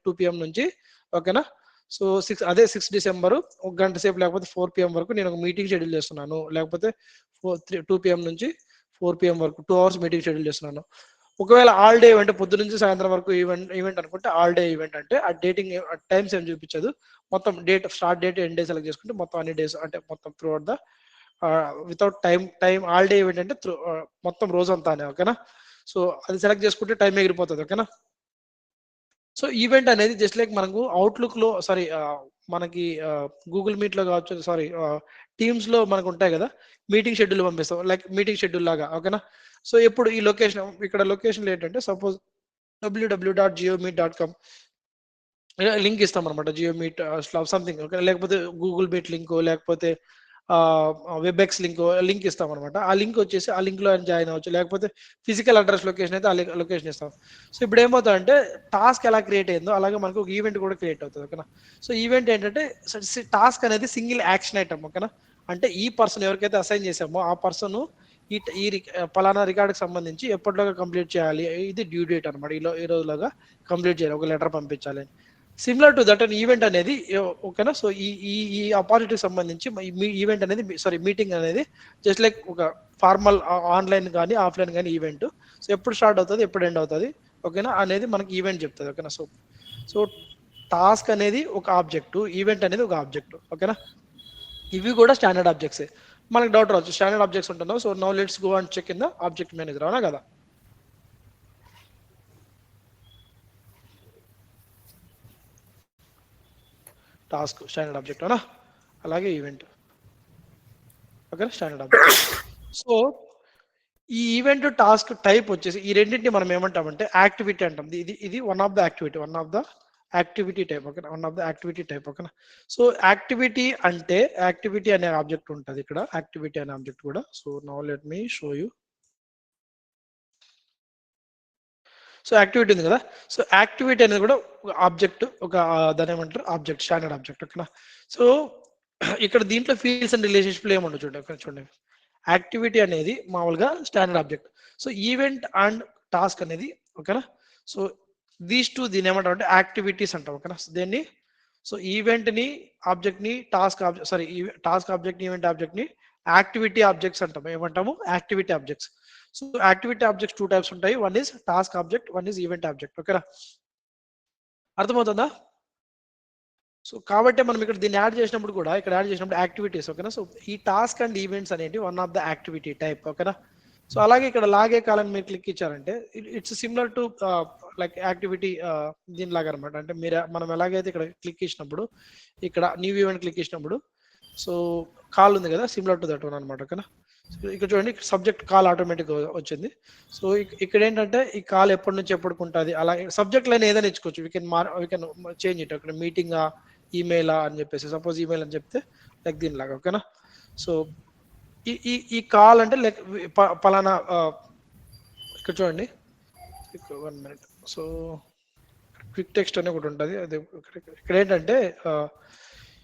2 PM నుంచి. ఓకేనా. సో 6 డిసెంబర్ ఒక గంట సేపు లేకపోతే 4 PM వరకు నేను ఒక మీటింగ్ షెడ్యూల్ చేస్తున్నాను. లేకపోతే 2 PM నుంచి 4 PM వరకు 2 hours మీటింగ్ షెడ్యూల్ చేస్తున్నాను. ఒకవేళ ఆల్ డే ఈవెంట్, పొద్దు నుంచి సాయంత్రం వరకు ఈవెంట్ అనుకుంటే ఆల్ డే ఈవెంట్ అంటే ఆ డేటింగ్ టైమ్స్ ఏం చూపించదు. మొత్తం date, start date, end day select చేసుకుంటే మొత్తం అన్ని డేస్ అంటే మొత్తం through out the without time all day event అంటే మొత్తం రోజంతానే. ఓకేనా. సో అది సెలెక్ట్ చేసుకుంటే టైం ఎగిరిపోతుంది. ఓకేనా. సో ఈవెంట్ అనేది జస్ట్ లైక్ మనకు అవుట్లుక్ లో, సారీ, మనకి గూగుల్ మీట్ లో కావచ్చు, సారీ టీమ్స్ లో మనకు ఉంటాయి కదా మీటింగ్ షెడ్యూల్ పంపిస్తాం, లైక్ మీటింగ్ షెడ్యూల్ లాగా. ఓకేనా. సో ఎప్పుడు ఈ లొకేషన్, ఇక్కడ లొకేషన్ ఏంటంటే సపోజ్ www.geomeet.com లింక్ ఇస్తాం అనమాట. జియోమీట్ సంథింగ్. ఓకే. లేకపోతే గూగుల్ మీట్ లింక్, లేకపోతే వెబ్ఎక్స్ లింక్ ఇస్తాం అనమాట. ఆ లింక్ వచ్చేసి ఆ లింక్ లో జాయిన్ అవ్వచ్చు. లేకపోతే ఫిజికల్ అడ్రస్ లొకేషన్ అయితే ఆ లొకేషన్ ఇస్తాం. సో ఇప్పుడు ఏమవుతుందంటే టాస్క్ ఎలా క్రియేట్ అయిందో అలాగే మనకు ఒక ఈవెంట్ కూడా క్రియేట్ అవుతుంది. ఓకేనా. సో ఈవెంట్ ఏంటంటే టాస్క్ అనేది సింగిల్ యాక్షన్ ఐటమ్. ఓకేనా. అంటే ఈ పర్సన్ ఎవరికైతే అసైన్ చేసామో ఆ పర్సన్ ఈ పలానా రికార్డుకి సంబంధించి ఎప్పటిలోగా కంప్లీట్ చేయాలి, ఇది డ్యూ డేట్ అనమాట. ఈ రోజులోగా కంప్లీట్ చేయాలి, ఒక లెటర్ పంపించాలి. Similar to that, and event అనేది, ఓకేనా. సో ఈ అపార్చునిటీకి సంబంధించి ఈవెంట్ అనేది, సారీ మీటింగ్ అనేది జస్ట్ లైక్ ఒక ఫార్మల్ ఆన్లైన్ కానీ ఆఫ్లైన్ కానీ ఈవెంట్. సో ఎప్పుడు స్టార్ట్ అవుతుంది, ఎప్పుడు ఎండ్ అవుతుంది, ఓకేనా, అనేది మనకి ఈవెంట్ చెప్తుంది. ఓకేనా. సో టాస్క్ అనేది ఒక ఆబ్జెక్ట్, ఈవెంట్ అనేది ఒక ఆబ్జెక్ట్. ఓకేనా. ఇవి కూడా స్టాండర్డ్ ఆబ్జెక్ట్స్. మనకి డౌట్ రావచ్చు స్టాండర్డ్ ఆబ్జెక్ట్స్ ఉంటున్నావు. So now let's go and check in the object manager. అవునా కదా. టాస్క్ స్టాండర్డ్ ఆబ్జెక్ట్ అవునా, అలాగే event. Okay. Standard object. So ఈ ఈవెంట్ టాస్క్ టైప్ వచ్చేసి ఈ రెండింటిని మనం ఏమంటామంటే యాక్టివిటీ అంటాం. ఇది one of the activity type. Okay. One of the activity type. ఓకేనా. సో యాక్టివిటీ అంటే యాక్టివిటీ అనే ఆబ్జెక్ట్ ఉంటుంది ఇక్కడ, యాక్టివిటీ అనే ఆబ్జెక్ట్ కూడా. So now let me show you. So activity ఉంది కదా. సో యాక్టివిటీ అనేది కూడా ఒక ఆబ్జెక్ట్, ఒక దాని ఏమంటారు ఆబ్జెక్ట్, స్టాండర్డ్ ఆబ్జెక్ట్. ఓకేనా. సో ఇక్కడ దీంట్లో ఫీల్డ్స్ అండ్ రిలేషన్షిప్ ఏముండవు. చూడండి యాక్టివిటీ అనేది మామూలుగా standard object. So event and task అనేది, ఓకేనా. సో దీని ఏమంటాం అంటే యాక్టివిటీస్ అంటాం. ఓకేనా. దేన్ని, సో ఈవెంట్ ని ఆబ్జెక్ట్ ని టాస్క్ ఆబ్జెక్ట్ ని ఈవెంట్ ఆబ్జెక్ట్ ని యాక్టివిటీ ఆబ్జెక్ట్స్ అంటాము. ఏమంటాము, activity objects. So activity objects 2 types ఉంటాయి. One is task object, one is event object. ఓకేనా. అర్థమవుతుందా. సో కాబట్టి మనం ఇక్కడ దీన్ని యాడ్ చేసినప్పుడు కూడా ఇక్కడ యాడ్ చేసినప్పుడు యాక్టివిటీస్. ఓకేనా. సో ఈ టాస్క్ అండ్ ఈవెంట్స్ అనేవి one of the activity type. ఓకేనా. సో అలాగే ఇక్కడ లాగే కాలం మీరు క్లిక్ ఇచ్చారంటే it's similar to like activity దీనిలాగా అనమాట. అంటే మనం ఎలాగైతే ఇక్కడ క్లిక్ ఇచ్చినప్పుడు ఇక్కడ న్యూ ఈవెంట్ క్లిక్ ఇచ్చినప్పుడు సో కాల్ ఉంది కదా, సిమిలర్ టు దట్ వన్ అనమాట. ఓకేనా. ఇక్కడ చూడండి సబ్జెక్ట్ కాల్ ఆటోమేటిక్ వచ్చింది. సో ఇక్కడ ఏంటంటే ఈ కాల్ ఎప్పటి నుంచి ఎప్పటికుంటుంది, అలాగే సబ్జెక్ట్ లైన్ ఏదైనా ఇచ్చుకోవచ్చు. We can change it. అక్కడ మీటింగా, ఈమెయిలా అని చెప్పేసి, సపోజ్ ఈమెయిల్ అని చెప్తే లైక్ దీనిలాగా. ఓకేనా. సో ఈ కాల్ అంటే లైక్ పలానా ఇక్కడ చూడండి 1 minute. సో క్విక్ టెక్స్ట్ అని ఒకటి ఉంటుంది. అది ఇక్కడ ఏంటంటే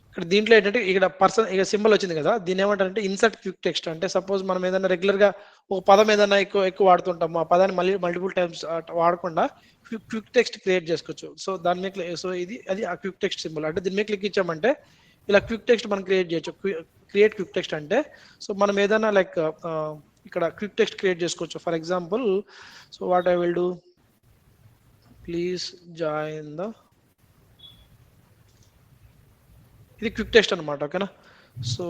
ఇక్కడ దీంట్లో ఏంటంటే ఇక్కడ పర్సన్ ఇక సింబల్ వచ్చింది కదా, దీని ఏమంటారంటే ఇన్సర్ట్ క్విక్ టెక్స్ట్. అంటే సపోజ్ మనం ఏదైనా రెగ్యులర్ గా ఒక పదం ఏదైనా ఎక్కువ వాడుతుంటాము, ఆ పదాన్ని మళ్ళీ మల్టిపుల్ టైమ్స్ వాడకుండా క్విక్ టెక్స్ట్ క్రియేట్ చేసుకోవచ్చు. సో దాని మీద సో అది ఆ క్విక్ టెక్స్ట్ సింబల్. అంటే దీని మీద క్లిక్ ఇచ్చామంటే ఇలా క్విక్ టెక్స్ట్ మనం క్రియేట్ చేయొచ్చు. క్రియేట్ క్విక్ టెక్స్ట్ అంటే సో మనం ఏదైనా లైక్ ఇక్కడ క్విక్ టెక్స్ట్ క్రియేట్ చేసుకోవచ్చు. For example so what I will do, please join the, ఇది క్విక్ టెక్స్ట్ అనమాట. ఓకేనా. So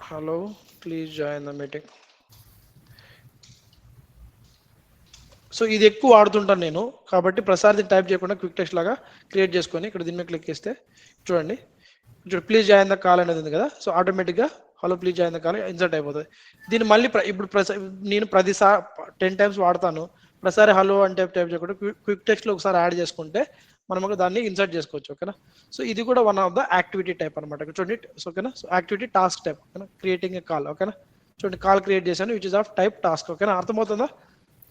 hello please join the meeting. So ఇది ఎక్కువ వాడుతుంటాను నేను, కాబట్టి ప్రసాద్ టైప్ చేయకుండా క్విక్ టెక్స్ట్ లాగా క్రియేట్ చేసుకొని ఇక్కడ దీని మీద క్లిక్ చేస్తే చూడండి, ప్లీజ్ జాయిన్ ద కాల్ అనేది ఉంది కదా, సో ఆటోమేటిక్గా hello please join the call insert అయిపోతుంది. దీన్ని మళ్ళీ ఇప్పుడు నేను ప్రతిసారి 10 times వాడతాను, ప్రతిసారి హలో అంటే టైప్ చేయకుండా క్విక్ టెక్స్ట్లో ఒకసారి యాడ్ చేసుకుంటే మనం దాన్ని ఇన్సర్ట్ చేసుకోవచ్చు. ఓకేనా. సో ఇది కూడా one of the activity type అనమాట. చూడండి. ఓకేనా. So activity task type. ఓకేనా. Creating a call. ఓకేనా. చూడండి కాల్ క్రియేట్ చేశాను which is of type task. ఓకేనా. అర్థమవుతుందా?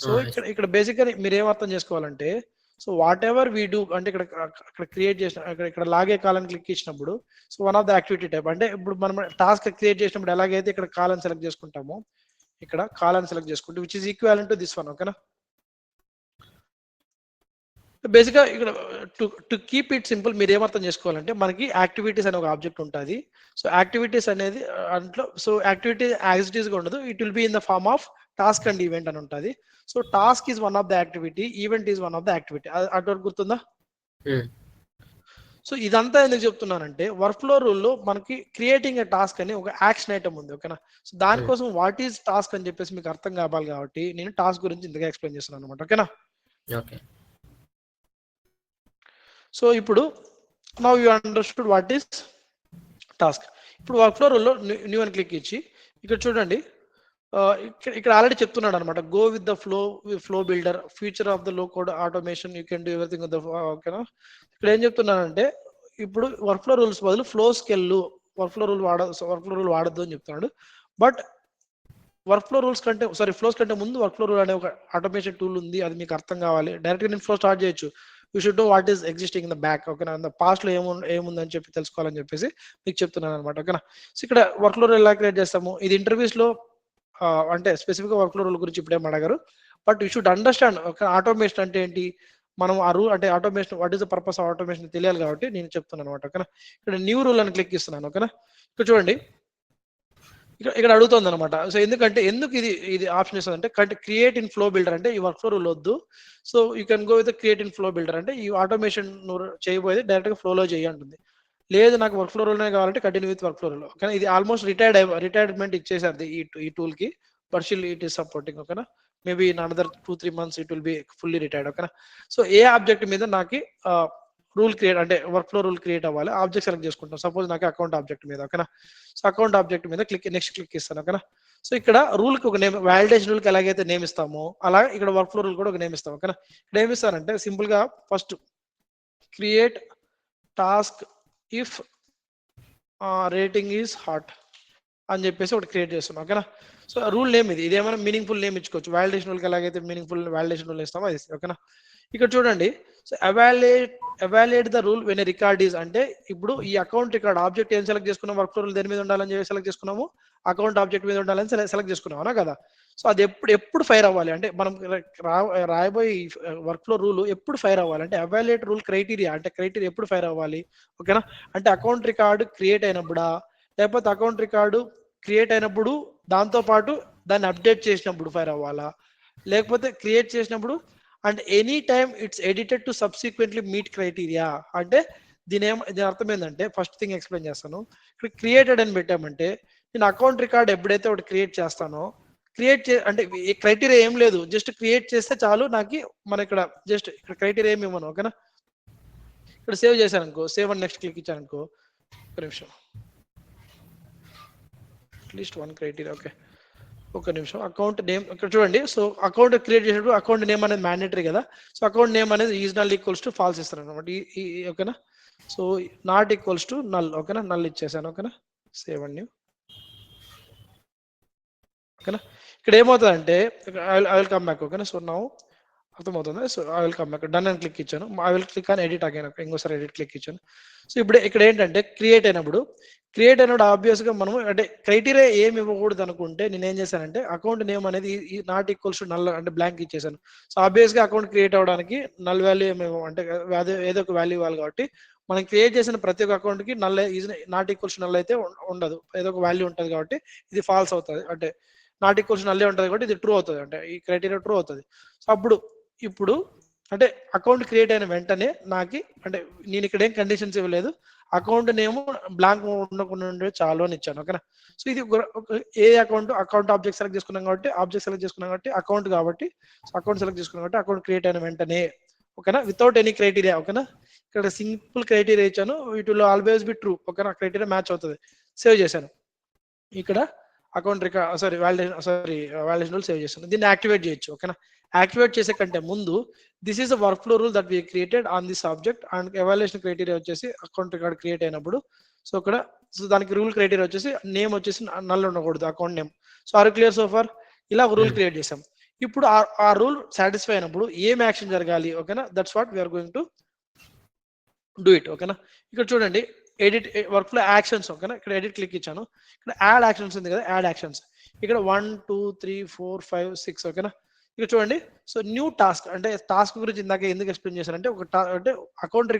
సో ఇక్కడ బేసిక్గా మీరు ఏం అర్థం చేసుకోవాలంటే so whatever we do అంటే ఇక్కడ క్రియేట్ చేసిన ఇక్కడ లాగే కాల్ అని క్లిక్ ఇచ్చినప్పుడు so one of the activity type. అంటే ఇప్పుడు మనం టాస్క్ క్రియేట్ చేసినప్పుడు ఎలాగైతే ఇక్కడ కాల్ అని సెలెక్ట్ చేసుకుంటామో ఇక్కడ కాల్ అని సెలెక్ట్ చేసుకుంటే which is equal to this one. ఓకేనా. బేసిక్గా ఇక్కడ టు కీప్ ఇట్ సింపుల్ మీరు ఏమర్థం చేసుకోవాలంటే మనకి యాక్టివిటీస్ అనే ఒక ఆబ్జెక్ట్ ఉంటుంది. సో యాక్టివిటీస్ అనేది అంట్లో సో యాక్టివిటీ యాజ్ ఇట్ ఈస్గా ఉండదు, it will be in the form of task and event అని ఉంటుంది. So task is one of the activity, event is one of the activity. అటువరకు గుర్తుందా? సో ఇదంతా ఎందుకు చెప్తున్నానంటే వర్క్ ఫ్లో రూల్లో మనకి క్రియేటింగ్ ఏ టాస్క్ అని ఒక యాక్షన్ ఐటమ్ ఉంది. ఓకేనా. సో దానికోసం వాట్ ఈజ్ టాస్క్ అని చెప్పేసి మీకు అర్థం కావాలి కాబట్టి నేను టాస్క్ గురించి ఇంతగా ఎక్స్ప్లెయిన్ చేస్తున్నాను అనమాట. ఓకేనా. ఓకే. సో ఇప్పుడు now you understood what is task. ఇప్పుడు వర్క్ ఫ్లో రూల్లో న్యూ అని క్లిక్ ఇచ్చి ఇక్కడ చూడండి, ఇక్కడ ఆల్రెడీ చెప్తున్నాడు అనమాట, go with the flow builder future of the low code automation you can do everything with the. ఓకేనా. ఇక్కడ ఏం చెప్తున్నానంటే ఇప్పుడు వర్క్ ఫ్లో రూల్స్ బదులు ఫ్లోస్కి వెళ్ళు, వర్క్ ఫ్లో రూల్ వాడద్దు అని చెప్తున్నాడు. బట్ వర్క్ ఫ్లో రూల్స్ కంటే ఫ్లోస్ కంటే ముందు వర్క్ ఫ్లో రూల్ అనే ఒక ఆటోమేషన్ టూల్ ఉంది, అది మీకు అర్థం కావాలి. డైరెక్ట్గా నేను ఫ్లో స్టార్ట్ చేయొచ్చు. You should know what is existing in the back. ఓకేనా. పాస్ట్ లో ఏముందని చెప్పి తెలుసుకోవాలని చెప్పేసి మీకు చెప్తున్నాను అనమాట. ఓకేనా. సో ఇక్కడ వర్క్ ఫ్లో రూల్ ఎలా క్రియేట్ చేస్తాము, ఇది ఇంటర్వ్యూస్ లో అంటే స్పెసిఫిక్ గా వర్క్ ఫ్లో రూల్ గురించి ఇప్పుడేం అడగారు, but you should understand automation అంటే ఏంటి, మనం ఆ రూల్ అంటే automation what is the purpose of automation తెలియాలి కాబట్టి నేను చెప్తున్నాను అనమాట. ఓకేనా. ఇక్కడ న్యూ రూల్ అని క్లిక్ ఇస్తున్నాను. ఓకేనా. ఇక్కడ చూడండి ఇక్కడ అడుగుతుంది అనమాట. సో ఎందుకు ఇది ఆప్షన్ ఇస్తుంది అంటే క్రియేట్ ఇన్ ఫ్లో బిల్డర్ అంటే ఈ వర్క్ ఫ్లో రూల్ వద్దు. So you can go with create in flow builder అంటే ఈ ఆటోమేషన్ చేయబోయేది డైరెక్ట్ గా ఫ్లోలో చేయంటుంది. లేదు నాకు వర్క్ ఫ్లో రూల్ కావాలంటే continue with work flow rule. కానీ ఇది ఆల్మోస్ట్ రిటైర్మెంట్ ఇచ్చేసారు ఈ టూల్ కి, but still it is supporting. ఓకేనా. Maybe in another 2-3 months it will be fully retired. ఓకేనా. సో ఏ ఆబ్జెక్ట్ మీద నాకు రూల్ క్రియేట్ అంటే వర్క్ ఫ్లో రూల్ క్రియేట్ అవ్వాలి, ఆబ్జెక్ట్ సెలెక్ట్ చేసుకుంటాం. సపోజ్ నాకు అకౌంట్ ఆబ్జెక్ట్ మీద. ఓకేనా. సో అకౌంట్ ఆబ్జెక్ట్ మీద నెక్స్ట్ క్లిక్ ఇస్తాను. ఓకేనా. సో ఇక్కడ రూల్ కి ఒక నేమ్, వాలిడేషన్ రూల్ కి ఎలాగైతే నేమ్ ఇస్తామో అలా ఇక్కడ వర్క్ ఫ్లో రూల్ కూడా ఒక నేమ్ ఇస్తాం. ఓకేనా. ఇక్కడ ఏమి ఇస్తానంటే సింపుల్ గా first create task if rating is hot అని చెప్పేసి ఒకటి క్రియేట్ చేస్తున్నాం. ఓకేనా. సో రూల్ నేమ్ ఇది ఏమైనా మీనింగ్ఫుల్ నేమ్ ఇచ్చుకోవచ్చు. వాలిడేషన్ రూల్కి ఎలాగైతే మీనింగ్ఫుల్ వాలిడేషన్ రూల్ ఇస్తామో అది. ఓకేనా. ఇక్కడ చూడండి, so evaluate the rule when record is అంటే ఇప్పుడు ఈ అకౌంట్ రికార్డ్ ఆబ్జెక్ట్ ఏం సెలెక్ట్ చేసుకున్నాం, వర్క్ ఫ్లో రూల్ దేని మీద ఉండాలని చెప్పి సెలెక్ట్ చేసుకున్నాము, అకౌంట్ ఆబ్జెక్ట్ మీద ఉండాలని సెలెక్ట్ చేసుకున్నాం అవునా కదా. సో అది ఎప్పుడు ఫైర్ అవ్వాలి అంటే మనం రాయబోయే వర్క్ ఫ్లో రూల్ ఎప్పుడు ఫైర్ అవ్వాలి అంటే ఎవాల్యుయేట్ రూల్ క్రైటీరియా అంటే క్రైటీరియా ఎప్పుడు ఫైర్ అవ్వాలి. ఓకేనా. అంటే అకౌంట్ రికార్డు క్రియేట్ అయినప్పుడా, లేకపోతే అకౌంట్ రికార్డు క్రియేట్ అయినప్పుడు దాంతో పాటు దాన్ని అప్డేట్ చేసినప్పుడు ఫైర్ అవ్వాలా, లేకపోతే క్రియేట్ చేసినప్పుడు and any time it's edited to subsequently meet criteria అంటే దీని అర్థం ఏంటంటే ఫస్ట్ థింగ్ ఎక్స్ప్లెయిన్ చేస్తాను. ఇక్కడ క్రియేటెడ్ అని పెట్టామంటే నేను అకౌంట్ రికార్డ్ ఎప్పుడైతే ఒకటి క్రియేట్ చేస్తానో అంటే క్రైటీరియా ఏం లేదు, జస్ట్ క్రియేట్ చేస్తే చాలు నాకు. మన ఇక్కడ జస్ట్ ఇక్కడ క్రైటీరియా ఏమి ఇవ్వను. ఓకేనా. ఇక్కడ సేవ్ చేశాను అనుకో, సేవ్ అని నెక్స్ట్ క్లిక్ ఇచ్చాను అనుకో, ఒక నిమిషం అట్లీస్ట్ 1 క్రైటీరియా. ఓకే ఒక నిమిషం. అకౌంట్ నేమ్ ఇక్కడ చూడండి. సో అకౌంట్ క్రియేట్ చేసినప్పుడు అకౌంట్ నేమ్ అనేది మ్యాండేటరీ కదా. సో అకౌంట్ నేమ్ అనేది is null equals to falls ఇస్తారు అనమాట. ఓకేనా. So not equals to null. ఓకేనా. నల్ ఇచ్చేసాను. ఓకేనా. Save and new. ఓకేనా. ఇక్కడ ఏమవుతుందంటే ఐ విల్ కమ్ బ్యాక్. ఓకేనా. సో నౌ అర్థమవుతుంది. So I will come back, done అని క్లిక్ ఇచ్చాను. I will click on edit again, ఇంకోసారి ఎడిట్ క్లిక్ ఇచ్చాను. సో ఇప్పుడు ఇక్కడ ఏంటంటే క్రియేట్ అయినప్పుడు ఆబ్వియస్ గా మనం అంటే క్రైటీరియా ఏమి ఇవ్వకూడదు అనుకుంటే నేను ఏం చేశానంటే అకౌంట్ నేమ్ అనేది నాట్ ఈక్వల్స్ టు నల్ అంటే బ్లాంక్ ఇచ్చేసాను. సో ఆబ్వియస్ గా అకౌంట్ క్రియేట్ అవ్వడానికి నల్ వాల్యూ ఏమి అంటే ఏదో ఒక వాల్యూ ఇవ్వాలి కాబట్టి మనం క్రియేట్ చేసిన ప్రతి ఒక్క అకౌంట్ కి null is not equals null అయితే ఉండదు, ఏదో ఒక వాల్యూ ఉంటుంది కాబట్టి ఇది ఫాల్స్ అవుతుంది. అంటే నాట్ ఈక్వల్స్ నల్లే ఉంటుంది కాబట్టి ఇది ట్రూ అవుతుంది, అంటే ఈ క్రైటీరియా ట్రూ అవుతుంది. సో అప్పుడు ఇప్పుడు అంటే అకౌంట్ క్రియేట్ అయిన వెంటనే నాకు అంటే నేను ఇక్కడ ఏం కండిషన్స్ ఇవ్వలేదు, అకౌంట్ నేమ్ బ్లాంక్ ఉండకుండా ఉండే చాలు అని ఇచ్చాను. ఓకేనా. సో ఇది ఏ అకౌంట్ ఆబ్జెక్ట్ సెలెక్ట్ చేసుకున్నాం కాబట్టి అకౌంట్ కాబట్టి అకౌంట్ సెలెక్ట్ చేసుకున్నాం కాబట్టి అకౌంట్ క్రియేట్ అయిన వెంటనే, ఓకేనా, వితౌట్ ఎనీ క్రైటీరియా. ఓకేనా. ఇక్కడ సింపుల్ క్రైటీరియా ఇచ్చాను, it will always be true. ఓకేనా. క్రైటీరియా మ్యాచ్ అవుతుంది. సేవ్ చేశాను. ఇక్కడ అకౌంట్ వాలిడేషన్ సేవ్ చేస్తాను. దీన్ని యాక్టివేట్ చేయొచ్చు. ఓకేనా. యాక్టివేట్ చేసే కంటే ముందు this is the work flow rule that we created on this object and evaluation criteria వచ్చేసి అకౌంట్ రికార్డ్ క్రియేట్ అయినప్పుడు సో ఇక్కడ దానికి రూల్ క్రైటీరియా వచ్చేసి నేమ్ వచ్చేసి నల్ ఉండకూడదు, account name. So are clear so far? ఇలా ఒక రూల్ క్రియేట్ చేసాం. ఇప్పుడు ఆ రూల్ సాటిస్ఫై అయినప్పుడు ఏం యాక్షన్ జరగాలి? ఓకేనా. That's what we're going to do it. ఓకేనా. ఇక్కడ చూడండి ఎడిట్ వర్క్ ఫ్లో యాక్షన్స్. ఓకేనా. ఇక్కడ ఎడిట్ క్లిక్ ఇచ్చాను. ఇక్కడ యాడ్ యాక్షన్స్ ఉంది కదా, యాడ్ యాక్షన్స్ ఇక్కడ 1 2 3 4 5 6. ఓకేనా. ఇక్కడ చూడండి. సో న్యూ టాస్క్ అంటే టాస్క్ గురించి ఇందాక ఎందుకు ఎక్స్ప్లెయిన్ చేశానంటే అంటే అకౌంట్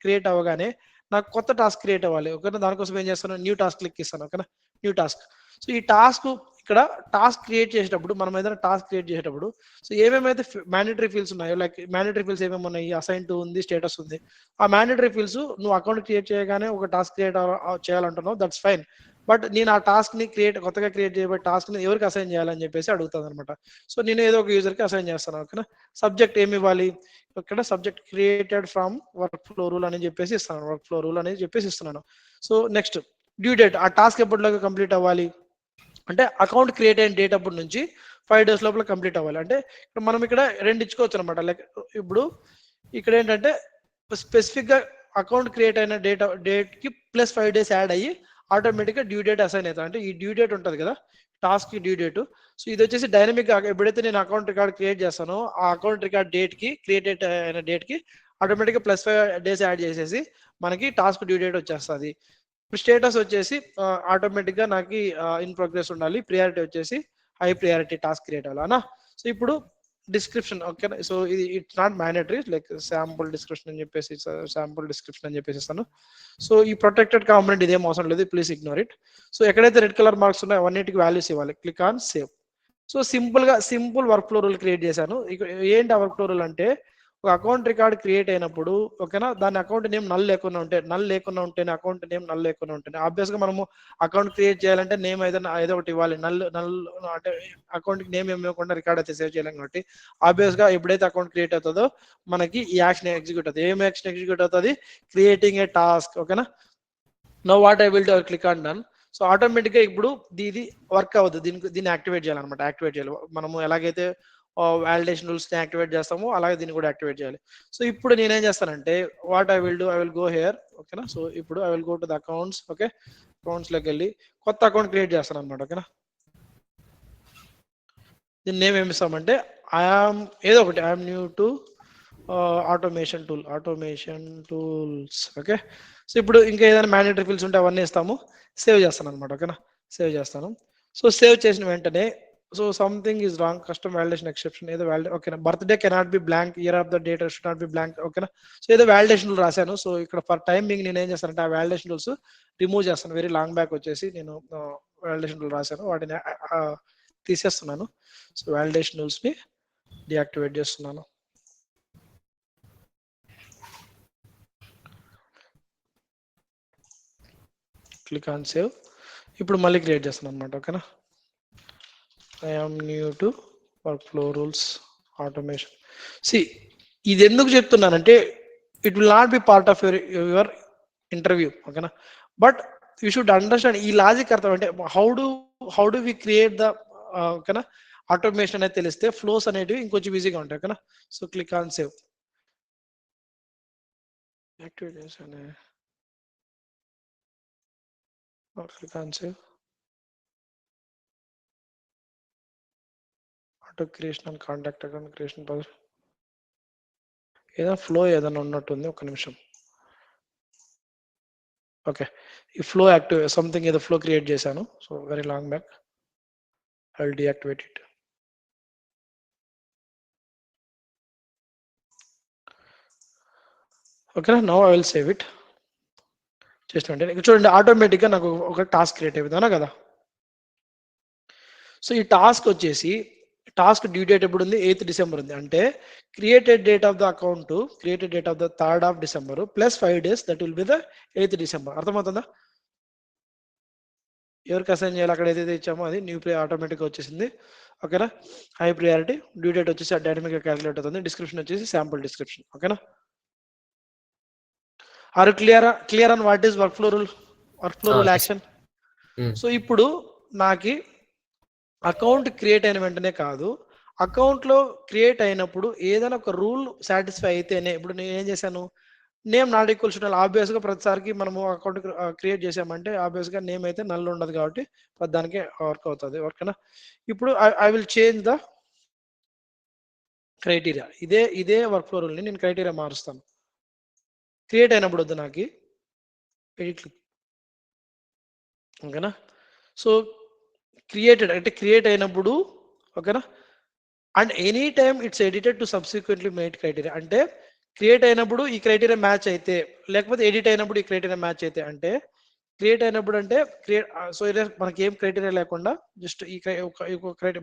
క్రియేట్ అవ్వగానే నాకు కొత్త టాస్క్ క్రియేట్ అవ్వాలి. ఓకేనా. దానికోసం ఏం చేస్తాను, న్యూ టాస్క్ క్లిక్ ఇస్తాను. ఓకేనా. New task. సో ఈ టాస్క్ ఇక్కడ టాస్క్ క్రియేట్ చేసేటప్పుడు మనం ఏదైనా టాస్క్ క్రియేట్ చేసేటప్పుడు సో ఏమేమైతే మ్యాండేటరీ ఫీల్డ్స్ ఉన్నాయో, లైక్ మ్యాండేటరీ ఫీల్డ్స్ ఏమేమి ఉన్నాయి, అసైన్ టు ఉంది, స్టేటస్ ఉంది. ఆ మ్యాండేటరీ ఫీల్డ్స్ నువ్వు అకౌంట్ క్రియేట్ చేయగానే ఒక టాస్క్ క్రియేట్ చేయాలంటున్నావు, దట్స్ ఫైన్. బట్ నేను ఆ టాస్క్ ని కొత్తగా క్రియేట్ చేయబోయే టాస్క్ ని ఎవరికి అసైన్ చేయాలని చెప్పేసి అడుగుతాను అనమాట. సో నేను ఏదో ఒక యూజర్ కి అసైన్ చేస్తాను. ఓకేనా. సబ్జెక్ట్ ఏమి ఇవ్వాలి? ఇక్కడ subject created from work flow rule అని చెప్పేసి ఇస్తాను. వర్క్ ఫ్లో రూల్ అని చెప్పేసి ఇస్తున్నాను. సో నెక్స్ట్ డ్యూ డేట్, ఆ టాస్క్ ఎప్పటిలోగా కంప్లీట్ అవ్వాలి అంటే అకౌంట్ క్రియేట్ అయిన డేట్ అప్పటి నుంచి 5 days లోపల కంప్లీట్ అవ్వాలి. అంటే మనం ఇక్కడ రెండు ఇచ్చుకోవచ్చు అనమాట. లైక్ ఇప్పుడు ఇక్కడ ఏంటంటే స్పెసిఫిక్ గా అకౌంట్ క్రియేట్ అయిన డేట్ కి ప్లస్ 5 days యాడ్ అయ్యి ఆటోమేటిక్ గా డ్యూ డేట్ అసైన్ అవుతుంది. అంటే ఈ డ్యూ డేట్ ఉంటుంది కదా, టాస్క్ కి డ్యూ డేట్. సో ఇది వచ్చేసి డైనమిక్ గా ఎప్పుడైతే నేను అకౌంట్ రికార్డ్ క్రియేట్ చేస్తానో ఆ అకౌంట్ రికార్డ్ డేట్ కి క్రియేట్ అయిన డేట్ కి ఆటోమేటిక్ గా ప్లస్ 5 days యాడ్ చేసేసి మనకి టాస్క్ డ్యూ డేట్ వచ్చేస్తుంది. స్టేటస్ వచ్చేసి ఆటోమేటిక్ గా నాకు ఇన్ ప్రోగ్రెస్ ఉండాలి, ప్రియారిటీ వచ్చేసి హై ప్రియారిటీ టాస్క్ క్రియేట్ అవ్వాలనా. సో ఇప్పుడు డిస్క్రిప్షన్. ఓకే. సో ఇది it's not mandatory, like sample description అని చెప్పేసి ఇస్తాను. సో ఈ ప్రొటెక్టెడ్ కాంపోనెంట్ ఇదేం అవసరం లేదు, ప్లీజ్ ఇగ్నోర్ ఇట్. సో ఎక్కడైతే రెడ్ కలర్ మార్క్స్ ఉన్నాయో అవన్నిటికి వాల్యూస్ ఇవ్వాలి. Click on save. So simple work flow rule create చేశాను. ఏంటి ఆ వర్క్ ఫ్లో రూల్ అంటే ఒక అకౌంట్ రికార్డ్ క్రియేట్ అయినప్పుడు ఓకేనా, దాని అకౌంట్ నేమ్ నల్ లేకుండా ఉంటేనే అకౌంట్ నేమ్ నల్ లేకుండా ఉంటేనే ఆబ్వియస్ గా మనము అకౌంట్ క్రియేట్ చేయాలంటే నేమ్ ఏదో ఒకటి ఇవ్వాలి. నల్ అంటే అకౌంట్ నేమ్ ఏమి ఇవ్వకుండా రికార్డ్ అయితే సేవ్ చేయలేం కాబట్టి ఆబ్వియస్ గా ఎప్పుడైతే అకౌంట్ క్రియేట్ అవుతుందో మనకి ఈ యాక్షన్ ఎగ్జిక్యూట్ అవుతుంది. ఏం యాక్షన్ ఎగ్జిక్యూట్ అవుతుంది? Creating a task. ఓకేనా. No what I will do, click on done. So automatic గా ఇప్పుడు ఇది వర్క్ అవుతుంది. దీన్ని యాక్టివేట్ చేయాలన్నమాట. యాక్టివేట్ చేయాలి మనము ఎలాగైతే వాలిడేషన్ రూల్స్ ని యాక్టివేట్ చేస్తామో అలాగే దీన్ని కూడా యాక్టివేట్ చేయాలి. సో ఇప్పుడు నేనేం చేస్తానంటే what I will do, I will go here. ఓకేనా. సో ఇప్పుడు I will go to the accounts. Okay. Accounts లోకి వెళ్ళి కొత్త అకౌంట్ క్రియేట్ చేస్తాను అనమాట. ఓకేనా. దీన్ని నేమ్ ఏమి ఇస్తామంటే ఏదో ఒకటి I'm new to automation tools. Okay. So ఇప్పుడు ఇంకా ఏదైనా మ్యాండేటరీ ఫీల్డ్స్ ఉంటే అవన్నీ ఇస్తాము. సేవ్ చేస్తాను అనమాట. ఓకేనా. సేవ్ చేస్తాను. సో సేవ్ చేసిన వెంటనే so something is wrong, custom validation exception ఏదో ఓకేనా, birthday cannot be blank, year of the date should not be blank. ఓకేనా. సో ఏదో వాలిడేషన్ రూల్ రాశాను. సో ఇక్కడ ఫర్ టైమింగ్ నేను ఏం చేస్తానంటే ఆ వాలిడేషన్ రూల్స్ రిమూవ్ చేస్తాను. వెరీ లాంగ్ బ్యాక్ వచ్చేసి నేను వాలిడేషన్ రూల్ రాశాను, వాటిని తీసేస్తున్నాను. సో వాలిడేషన్ రూల్స్ ని డియాక్టివేట్ చేస్తున్నాను. Click on save. ఇప్పుడు మళ్ళీ క్రియేట్ చేస్తాను అనమాట. ఓకేనా. I'm new to work flow rules automation. ఇది ఎందుకు చెప్తున్నానంటే it will not be part of your interview. ఓకేనా. బట్ యూ షుడ్ అండర్స్టాండ్ ఈ లాజిక్ అర్థం అంటే how do we create the ఓకేనా ఆటోమేషన్ అనేది తెలిస్తే ఫ్లోస్ అనేటివి ఇంకొంచెం ఈజీగా ఉంటాయి. ఓకేనా. So click on save. Activate చేశాను. Click on save. Auto creation and contact account creation ఏదైనా ఫ్లో ఏదైనా ఉన్నట్టుంది, ఒక నిమిషం. ఓకే, ఈ ఫ్లో యాక్టివ్ సంథింగ్ ఏదో ఫ్లో క్రియేట్ చేశాను, so very long back. I will deactivate it. ఓకేనా, now I will save it. చేసినట్టే చూడండి, ఆటోమేటిక్గా నాకు ఒక టాస్క్ క్రియేట్ అయిపోయింది అవునా కదా. సో ఈ టాస్క్ వచ్చేసి, టాస్క్ డ్యూ డేట్ ఎప్పుడు ఉంది, 8th December ఉంది. అంటే created date of the account, created date of the 3rd of December plus 5 days, that will be the 8th December. అర్థమవుతుందా? ఎవరికి అసైన్ చేయాలి, అక్కడ ఏదైతే ఇచ్చామో అది న్యూ ఆటోమేటిక్గా వచ్చేసింది. ఓకేనా, హై ప్రియారిటీ, డ్యూ డేట్ వచ్చేసి డైనమిక్గా క్యాలిక్యులేట్ అవుతుంది, డిస్క్రిప్షన్ వచ్చేసి శాంపుల్ డిస్క్రిప్షన్. ఓకేనా, are clear on what is work flow rule, work flow rule action. So ఇప్పుడు నాకు అకౌంట్ క్రియేట్ అయిన వెంటనే కాదు, అకౌంట్లో క్రియేట్ అయినప్పుడు ఏదైనా ఒక రూల్ సాటిస్ఫై అయితేనే, ఇప్పుడు నేను ఏం చేశాను, name not equals to null. ఆబ్వియస్గా ప్రతిసారికి మనము అకౌంట్ క్రియేట్ చేసామంటే ఆబ్వియస్గా నేమ్ అయితే నల్ ఉండదు కాబట్టి దానికి వర్క్ అవుతుంది. ఓకేనా, ఇప్పుడు I will change the criteria. ఇదే వర్క్ ఫ్లో రూల్ని నేను క్రైటీరియా మారుస్తాను. క్రియేట్ అయినప్పుడు వద్దు నాకు ఎడిట్. ఓకేనా, సో క్రియేటెడ్ అంటే క్రియేట్ అయినప్పుడు, ఓకేనా, and any time it's edited to subsequently made criteria. అంటే క్రియేట్ అయినప్పుడు ఈ క్రైటీరియా మ్యాచ్ అయితే, లేకపోతే ఎడిట్ అయినప్పుడు ఈ క్రైటీరియా మ్యాచ్ అయితే. అంటే క్రియేట్ అయినప్పుడు అంటే సో మనకి ఏం క్రైటీరియా లేకుండా జస్ట్ ఈ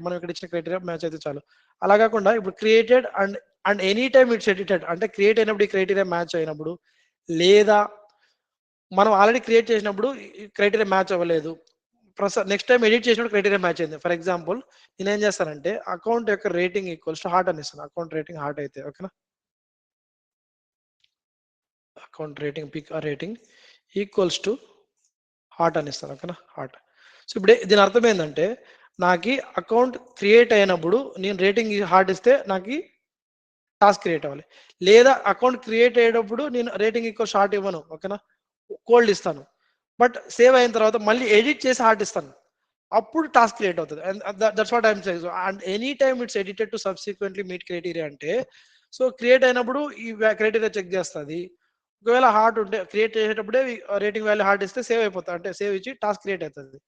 మనం ఇక్కడ ఇచ్చిన క్రైటీరియా మ్యాచ్ అయితే చాలు. అలా కాకుండా ఇప్పుడు created and any time it's edited, అంటే క్రియేట్ అయినప్పుడు ఈ క్రైటీరియా మ్యాచ్ అయినప్పుడు, లేదా మనం ఆల్రెడీ క్రియేట్ చేసినప్పుడు క్రైటీరియా మ్యాచ్ అవ్వలేదు, నెక్స్ట్ టైం ఎడిట్ చేసినప్పుడు క్రైటీరియా మ్యాచ్ అయింది. ఫర్ ఎగ్జాంపుల్ నేను ఏం చేస్తానంటే అకౌంట్ యొక్క రేటింగ్ ఈక్వల్స్ టు హార్ట్ అని ఇస్తాను. అకౌంట్ రేటింగ్ హార్ట్ అయితే, ఓకేనా, account rating pick rating equals to hot అని ఇస్తాను. ఓకేనా, హార్ట్. సో ఇప్పుడు దీని అర్థం ఏంటంటే, నాకు అకౌంట్ క్రియేట్ అయినప్పుడు నేను రేటింగ్ హార్ట్ ఇస్తే నాకు టాస్క్ క్రియేట్ అవ్వాలి, లేదా అకౌంట్ క్రియేట్ అయ్యేటప్పుడు నేను రేటింగ్ ఈక్వల్స్ హార్ట్ ఇవ్వను, ఓకేనా, కోల్డ్ ఇస్తాను. బట్ సేవ్ అయిన తర్వాత మళ్ళీ ఎడిట్ చేసి హార్ట్ ఇస్తాను, అప్పుడు టాస్క్ క్రియేట్ అవుతుంది. And that's what I'm saying. And any time it's edited to subsequently meet criteria అంటే, సో క్రియేట్ అయినప్పుడు ఈ క్రైటీరియా చెక్ చేస్తుంది. ఒకవేళ హార్ట్ ఉంటే క్రియేట్ చేసేటప్పుడే రేటింగ్ వాల్యూ హార్ట్ ఇస్తే సేవ్ అయిపోతుంది, అంటే సేవ్ ఇచ్చి టాస్క్ క్రియేట్ అవుతుంది.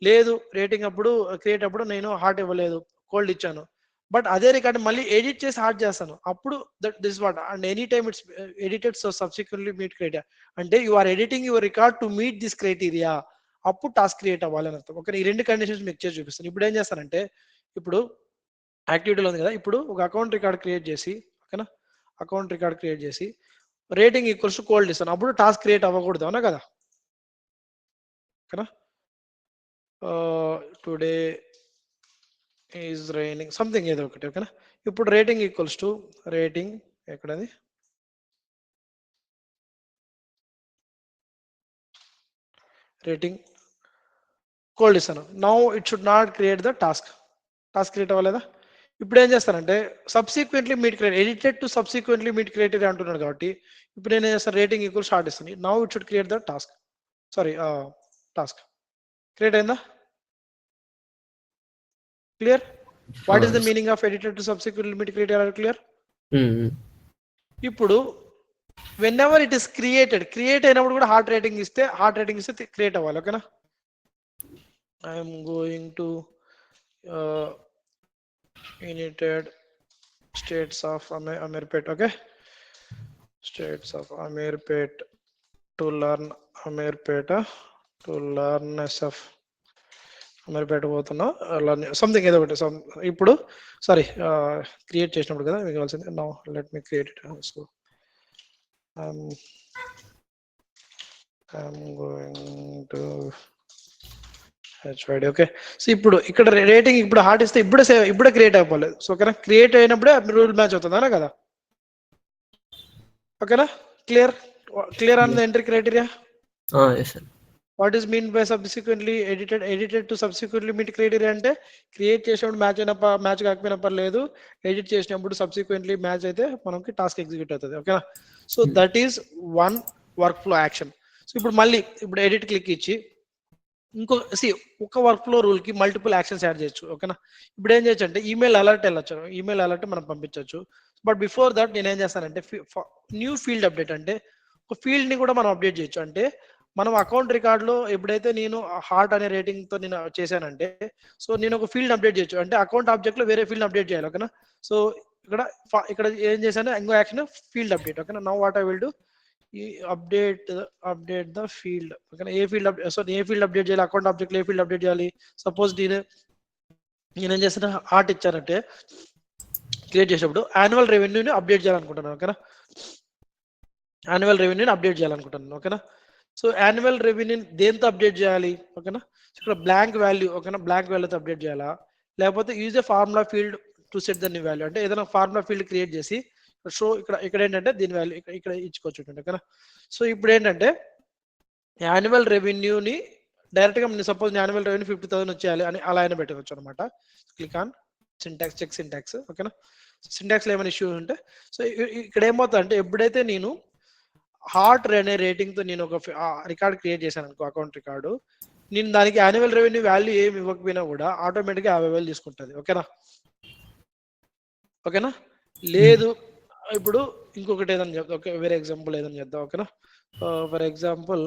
లేదు రేటింగ్ అప్పుడు క్రియేట్ అప్పుడు నేను హార్ట్ ఇవ్వలేదు, కోల్డ్ ఇచ్చాను, బట్ అదే రికార్డ్ మళ్ళీ ఎడిట్ చేసి హార్ట్ చేస్తాను, అప్పుడు this what. And any time it's edited so subsequently meet criteria అంటే you are editing your record to meet this criteria, అప్పుడు టాస్క్ క్రియేట్ అవ్వాలని అర్థం. ఓకే, ఈ రెండు కండిషన్స్ మీకు చేసి చూపిస్తాను. ఇప్పుడు ఏం చేస్తానంటే, ఇప్పుడు యాక్టివిటీలో ఉంది కదా, ఇప్పుడు ఒక అకౌంట్ రికార్డ్ క్రియేట్ చేసి, ఓకేనా, అకౌంట్ రికార్డ్ క్రియేట్ చేసి రేటింగ్ ఈక్వల్స్ టు కోల్డ్ ఇస్తాను, అప్పుడు టాస్క్ క్రియేట్ అవ్వకూడదు అవునా కదా. ఓకేనా, టుడే ఈజ్ రైనింగ్ సంథింగ్ ఏదో ఒకటి. ఓకేనా, ఇప్పుడు రేటింగ్ ఈక్వల్స్ టు రేటింగ్ ఎక్కడది, రేటింగ్ కోల్డ్ ఇస్తాను. Now it should not create the task create అవ్వలేదా. ఇప్పుడు ఏం చేస్తానంటే subsequently meet create, edited to subsequently meet criteria అంటున్నాడు కాబట్టి ఇప్పుడు నేను ఏం చేస్తాను, రేటింగ్ ఈక్వల్ స్టార్ట్ ఇస్తాను. Now it should create the task, sorry task create అయిందా. Clear, what is the meaning of edited to subsequently meet criteria, clear. ఇప్పుడు whenever it is create అయినప్పుడు కూడా హార్ట్ రేటింగ్ ఇస్తే create అవ్వాలి. ఓకేనా, I'm going to United States of Amirpet. Okay, States of Amirpet to learn Amirpet to learn SF Amirpet పోతున్నా something ఏదో ఒకటి. ఇప్పుడు సారీ క్రియేట్ చేసినప్పుడు కదా మీకు కావాల్సింది. Now let me create it. So I'm going to HYD. Okay, so ఇప్పుడు ఇక్కడ రేటింగ్ ఇప్పుడు హార్ట్ ఇస్తే ఇప్పుడే క్రియేట్ అయిపోలేదు. సో ఓకేనా, క్రియేట్ అయినప్పుడే రూల్ మ్యాచ్ అవుతుందా కదా. ఓకేనా, clear on the entry criteria. What is mean by subsequently edited to subsequently meet criteria అంటే క్రియేట్ చేసినప్పుడు మ్యాచ్ కాకపోయినా పర్లేదు, ఎడిట్ చేసినప్పుడు సబ్సిక్వెంట్లీ మ్యాచ్ అయితే మనకి టాస్క్ ఎగ్జిక్యూట్ అవుతుంది. ఓకేనా, so that is one work flow action. So ఇప్పుడు మళ్ళీ ఎడిట్ క్లిక్ ఇచ్చి ఇంకో ఒక వర్క్ ఫ్లో రూల్ కి మల్టిపుల్ యాక్షన్స్ యాడ్ చేయొచ్చు. ఓకేనా? ఇప్పుడు ఏం చేయొచ్చు అంటే ఈమెయిల్ అలర్ట్ వెళ్ళొచ్చు. ఈమెయిల్ అలర్ట్ మనం పంపించవచ్చు. బట్ బిఫోర్ దట్ నేను ఏం చేస్తానంటే న్యూ ఫీల్డ్ అప్డేట్ అంటే ఒక ఫీల్డ్ ని కూడా మనం అప్డేట్ చేయొచ్చు. అంటే మనం అకౌంట్ రికార్డ్ లో ఎప్పుడైతే నేను హార్ట్ అనే రేటింగ్ తో నేను చేశానంటే సో నేను ఒక ఫీల్డ్ అప్డేట్ చేయొచ్చు. అంటే అకౌంట్ ఆబ్జెక్ట్ లో వేరే ఫీల్డ్ అప్డేట్ చేయాలి. ఓకేనా? సో ఇక్కడ ఇక్కడ ఏం చేశాను ఇంకో యాక్షన్ ఫీల్డ్ అప్డేట్. ఓకేనా? Now what I will do ఈ అప్డేట్ ద ఫీల్డ్. ఓకేనా? ఏ ఫీల్డ్ ఏ ఫీల్డ్ అప్డేట్ చేయాలి, అకౌంట్ ఆబ్జెక్ట్ ఏ ఫీల్డ్ అప్డేట్ చేయాలి. సపోజ్ నేనేం చేస్తున్నా హార్ట్ ఇచ్చానంటే క్రియేట్ చేసేటప్పుడు యాన్యువల్ రెవెన్యూని అప్డేట్ చేయాలనుకుంటున్నాను. ఓకేనా? యాన్యువల్ రెవెన్యూని అప్డేట్ చేయాలనుకుంటున్నాను. ఓకేనా? సో యాన్యువల్ రెవెన్యూ దేంతో అప్డేట్ చేయాలి. ఓకేనా? ఇక్కడ బ్లాంక్ వాల్యూ. ఓకేనా? బ్లాంక్ వాల్యూతో అప్డేట్ చేయాలా, లేకపోతే use a formula field to set the new value. అంటే ఏదైనా ఫార్ములా ఫీల్డ్ క్రియేట్ చేసి సో ఇక్కడ ఏంటంటే దీని వాల్యూ ఇక్కడ ఇచ్చుకోవచ్చు. ఓకేనా? సో ఇప్పుడు ఏంటంటే యాన్యువల్ రెవెన్యూని డైరెక్ట్ గా సపోజ్ యాన్యువల్ రెవెన్యూ 50,000 వచ్చేయాలి అని అలా అయినా పెట్టవచ్చు అనమాట. Click on syntax, check syntax. ఓకేనా? సింటాక్స్ లో ఏమైనా ఇష్యూ ఉంటే సో ఇక్కడ ఏమవుతుంది అంటే ఎప్పుడైతే నేను హార్ట్ అనే రేటింగ్ తో నేను ఒక రికార్డ్ క్రియేట్ చేశాను అనుకో, అకౌంట్ రికార్డు, నేను దానికి యాన్యువల్ రెవెన్యూ వాల్యూ ఏమి ఇవ్వకపోయినా కూడా ఆటోమేటిక్ గా 50,000 తీసుకుంటుంది. ఓకేనా? ఓకేనా? లేదు ఇప్పుడు ఇంకొకటి ఏదైనా చెప్తా. ఓకే, వేరే ఎగ్జాంపుల్ ఏదైనా చేద్దాం. ఓకేనా? For example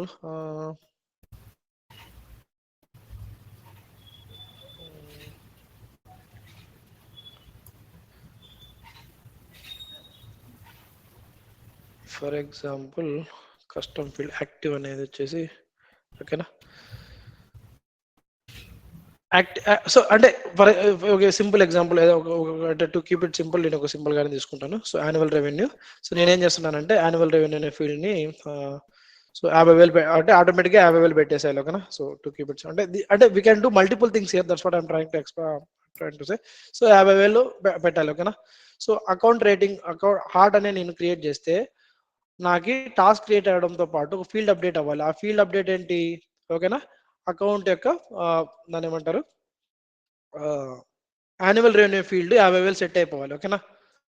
custom field active అనేది వచ్చేసి ఓకేనా సో అంటే ఒక సింపుల్ ఎగ్జాంపుల్ ఏదో అంటే టు కీప్ ఇట్ సింపుల్ నేను ఒక సింపుల్ గానే తీసుకుంటాను. So annual revenue. సో నేనేం చేస్తున్నానంటే యాన్యువల్ రెవెన్యూ అనే ఫీల్డ్ ని సో 50,000 అంటే ఆటోమేటిక్ గా 50,000 పెట్టేసాయి. ఓకేనా? సో టు కీప్ ఇట్ అంటే we can do multiple things here. That's what I'm trying to say. So 50,000 పెట్టాలి. ఓకేనా? సో అకౌంట్ రేటింగ్ హార్ట్ అనే నేను క్రియేట్ చేస్తే నాకు టాస్క్ క్రియేట్ అవ్వడంతో పాటు ఒక ఫీల్డ్ అప్డేట్ అవ్వాలి. ఆ ఫీల్డ్ అప్డేట్ ఏంటి? ఓకేనా? అకౌంట్ యొక్క దాని ఏమంటారు యాన్యువల్ రెవెన్యూ ఫీల్డ్ 50,000 సెట్ అయిపోవాలి. ఓకేనా?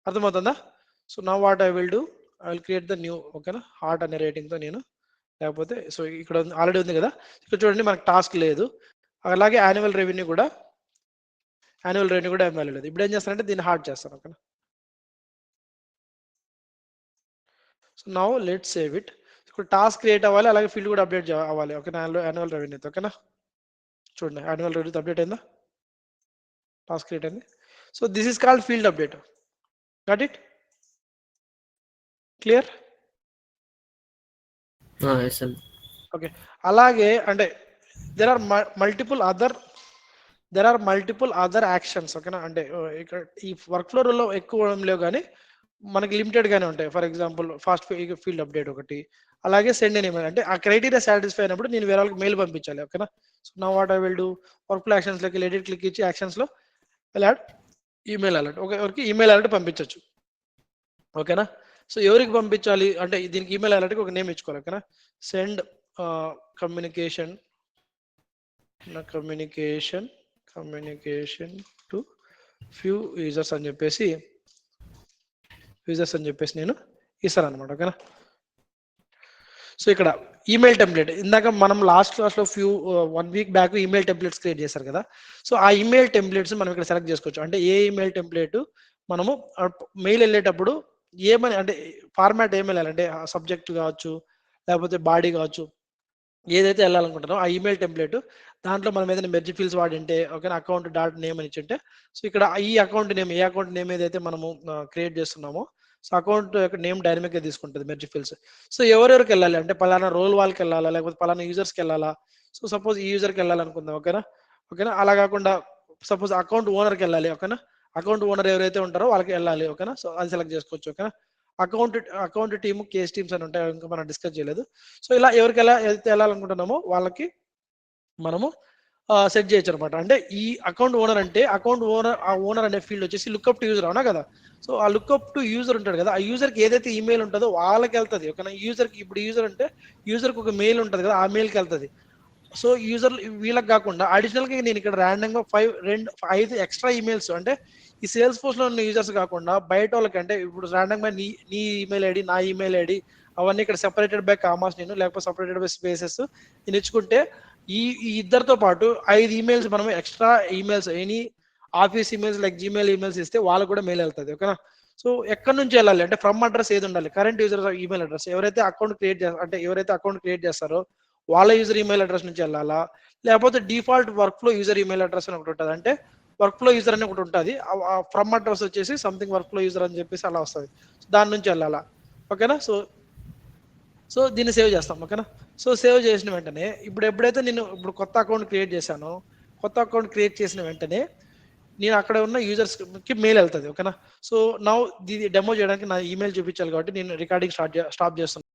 అర్థమవుతుందా? So now what I will do, I will create the new. ఓకేనా? హార్ట్ అనే రేటింగ్ తో నేను లేకపోతే సో ఇక్కడ ఆల్రెడీ ఉంది కదా, ఇక్కడ చూడండి మనకు టాస్క్ లేదు. అలాగే యాన్యువల్ రెవెన్యూ కూడా ఏం వాల్యూ లేదు. ఇప్పుడు ఏం చేస్తానంటే దీన్ని హార్ట్ చేస్తాను. ఓకేనా? So now let's save it. ఇప్పుడు టాస్క్ క్రియేట్ అవ్వాలి, అలాగే ఫీల్డ్ కూడా అప్డేట్ అవ్వాలి. ఓకేనా? Annual revenue. ఓకేనా? చూడండి యాన్యువల్ రెవెన్యూ అప్డేట్ అయిందా, టాస్క్ క్రియేట్ అయింది. So this is called field update. Got it? Clear? Okay. అలాగే అంటే there are multiple other actions. ఓకేనా? అంటే ఇక్కడ ఈ వర్క్ ఫ్లో లో ఎక్కువ లేవు కానీ మనకి లిమిటెడ్ గానే ఉంటాయి. For example fast field update ఒకటి, అలాగే సెండ్ ఎన్ ఈమెయిల్. అంటే ఆ క్రైటీరియా సాటిస్ఫై అయినప్పుడు నేను వేరే వాళ్ళకి మెయిల్ పంపించాలి. ఓకేనా? So now what I will do, work flow actions లోకి ఎడిట్ క్లిక్ ఇచ్చి యాక్షన్స్ లో అలర్ట్ ఈమెయిల్ అలర్ట్. ఎవరికి ఈమెయిల్ అలర్ట్ పంపించవచ్చు. ఓకేనా? సో ఎవరికి పంపించాలి అంటే దీనికి ఈమెయిల్ అలర్ట్కి ఒక నేమ్ ఇచ్చుకోవాలి. ఓకేనా? Send communication to few users అని చెప్పేసి నేను ఇస్తాను అనమాట. ఓకేనా? సో ఇక్కడ ఈమెయిల్ టెంప్లెట్ ఇందాక మనం లాస్ట్ క్లాస్ లో 1 week back email templates create చేశారు కదా. సో ఆ ఈమెయిల్ టెంప్లెట్స్ మనం ఇక్కడ సెలెక్ట్ చేసుకోవచ్చు. అంటే ఏ ఈమెయిల్ టెంప్లెట్ మనము మెయిల్ వెళ్ళేటప్పుడు ఏమని అంటే ఫార్మాట్ ఏమి వెళ్ళాలంటే సబ్జెక్ట్ కావచ్చు, లేకపోతే బాడీ కావచ్చు, ఏదైతే వెళ్ళాలనుకుంటున్నామో ఆ ఈమెయిల్ టెంప్లెట్ దాంట్లో మనం ఏదైనా మెర్జ్ ఫీల్డ్స్ వాడింటే ఓకేనా, అకౌంట్ డాట్ నేమ్ అని ఇచ్చింటే సో ఇక్కడ ఈ అకౌంట్ నేమ్ ఏ అకౌంట్ నేమ్ ఏదైతే మనము క్రియేట్ చేస్తున్నామో సో అకౌంట్ యొక్క నేమ్ డైనమిక్ గా తీసుకుంటుంది మెర్జ్ ఫీల్డ్స్. సో ఎవరెవరికి వెళ్ళాలి అంటే పలానా రోల్ వాళ్ళకి వెళ్ళాలా, లేకపోతే పలానా యూజర్స్కి వెళ్ళాలా. సో సపోజ్ ఈ యూజర్కి వెళ్ళాలనుకుందాం. ఓకేనా? అలా కాకుండా సపోజ్ అకౌంట్ ఓనర్కి వెళ్ళాలి. ఓకేనా? అకౌంట్ ఓనర్ ఎవరైతే ఉంటారో వాళ్ళకి వెళ్ళాలి. ఓకేనా? సో అది సెలెక్ట్ చేసుకోవచ్చు. ఓకేనా? అకౌంట్ టీమ్, కేస్ టీమ్స్ అని ఉంటాయి, ఇంకా మనం డిస్కస్ చేయలేదు. సో ఇలా ఎవరికి అయితే వెళ్ళాలనుకుంటున్నామో వాళ్ళకి మనము సెట్ చేయొచ్చు అనమాట. అంటే ఈ అకౌంట్ ఓనర్ అంటే ఆ ఓనర్ అనే ఫీల్డ్ వచ్చేసి లుక్అప్ టు యూజర్, అవునా కదా. సో ఆ లుక్అప్ టు యూజర్ ఉంటాడు కదా, ఆ యూజర్కి ఏదైతే ఈమెయిల్ ఉంటుందో వాళ్ళకి వెళ్తుంది. ఓకేనా? యూజర్కి ఇప్పుడు యూజర్ అంటే యూజర్కి ఒక మెయిల్ ఉంటుంది కదా, ఆ మెయిల్కి వెళ్తుంది. సో యూజర్ వీళ్ళకి కాకుండా అడిషనల్ గా నేను ఇక్కడ ర్యాండమ్ గా 5 ఎక్స్ట్రా ఈమెయిల్స్ అంటే ఈ సేల్స్ ఫోర్స్ లో ఉన్న యూజర్స్ కాకుండా బయట వాళ్ళకి అంటే ఇప్పుడు ర్యాండమ్ గా నీ ఈమెయిల్ ఐడి, నా ఈమెయిల్ ఐడి అవన్నీ ఇక్కడ సెపరేటెడ్ బై కామాస్ నేను లేకపోతే సెపరేటెడ్ బై స్పేసెస్ నేను ఇచ్చుకుంటే ఈ ఇద్దరితో పాటు 5 ఈమెయిల్స్ మనం extra emails any office emails like Gmail emails ఇస్తే వాళ్ళకు కూడా మెయిల్ వెళ్తుంది. ఓకేనా? సో ఎక్కడి నుంచి వెళ్ళాలి అంటే ఫ్రమ్ అడ్రస్ ఏది ఉండాలి, కరెంట్ యూజర్ ఈమెయిల్ అడ్రస్ ఎవరైతే అకౌంట్ క్రియేట్ చేస్తారో అంటే ఎవరైతే అకౌంట్ క్రియేట్ చేస్తారో వాళ్ళ యూజర్ ఈమెయిల్ అడ్రస్ నుంచి వెళ్ళాలా, లేకపోతే default work flow user email address అని ఒకటి ఉంటుంది. అంటే వర్క్ ఫ్లో యూజర్ అని ఒకటి ఉంటుంది, ఫ్రమ్ అడ్రస్ వచ్చేసి సంథింగ్ వర్క్ ఫ్లో యూజర్ అని చెప్పేసి అలా వస్తుంది, దాని నుంచి వెళ్ళాలా. ఓకేనా? సో దీన్ని సేవ్ చేస్తాం. ఓకేనా? సో సేవ్ చేసిన వెంటనే ఎప్పుడైతే నేను ఇప్పుడు కొత్త అకౌంట్ క్రియేట్ చేశానో, కొత్త అకౌంట్ క్రియేట్ చేసిన వెంటనే నేను అక్కడ ఉన్న యూజర్స్కి మెయిల్ వెళ్తుంది. ఓకేనా? సో నౌ ఇది డెమో చేయడానికి నా ఈమెయిల్ చూపించాలి కాబట్టి నేను రికార్డింగ్ స్టాప్ చేస్తున్నాను.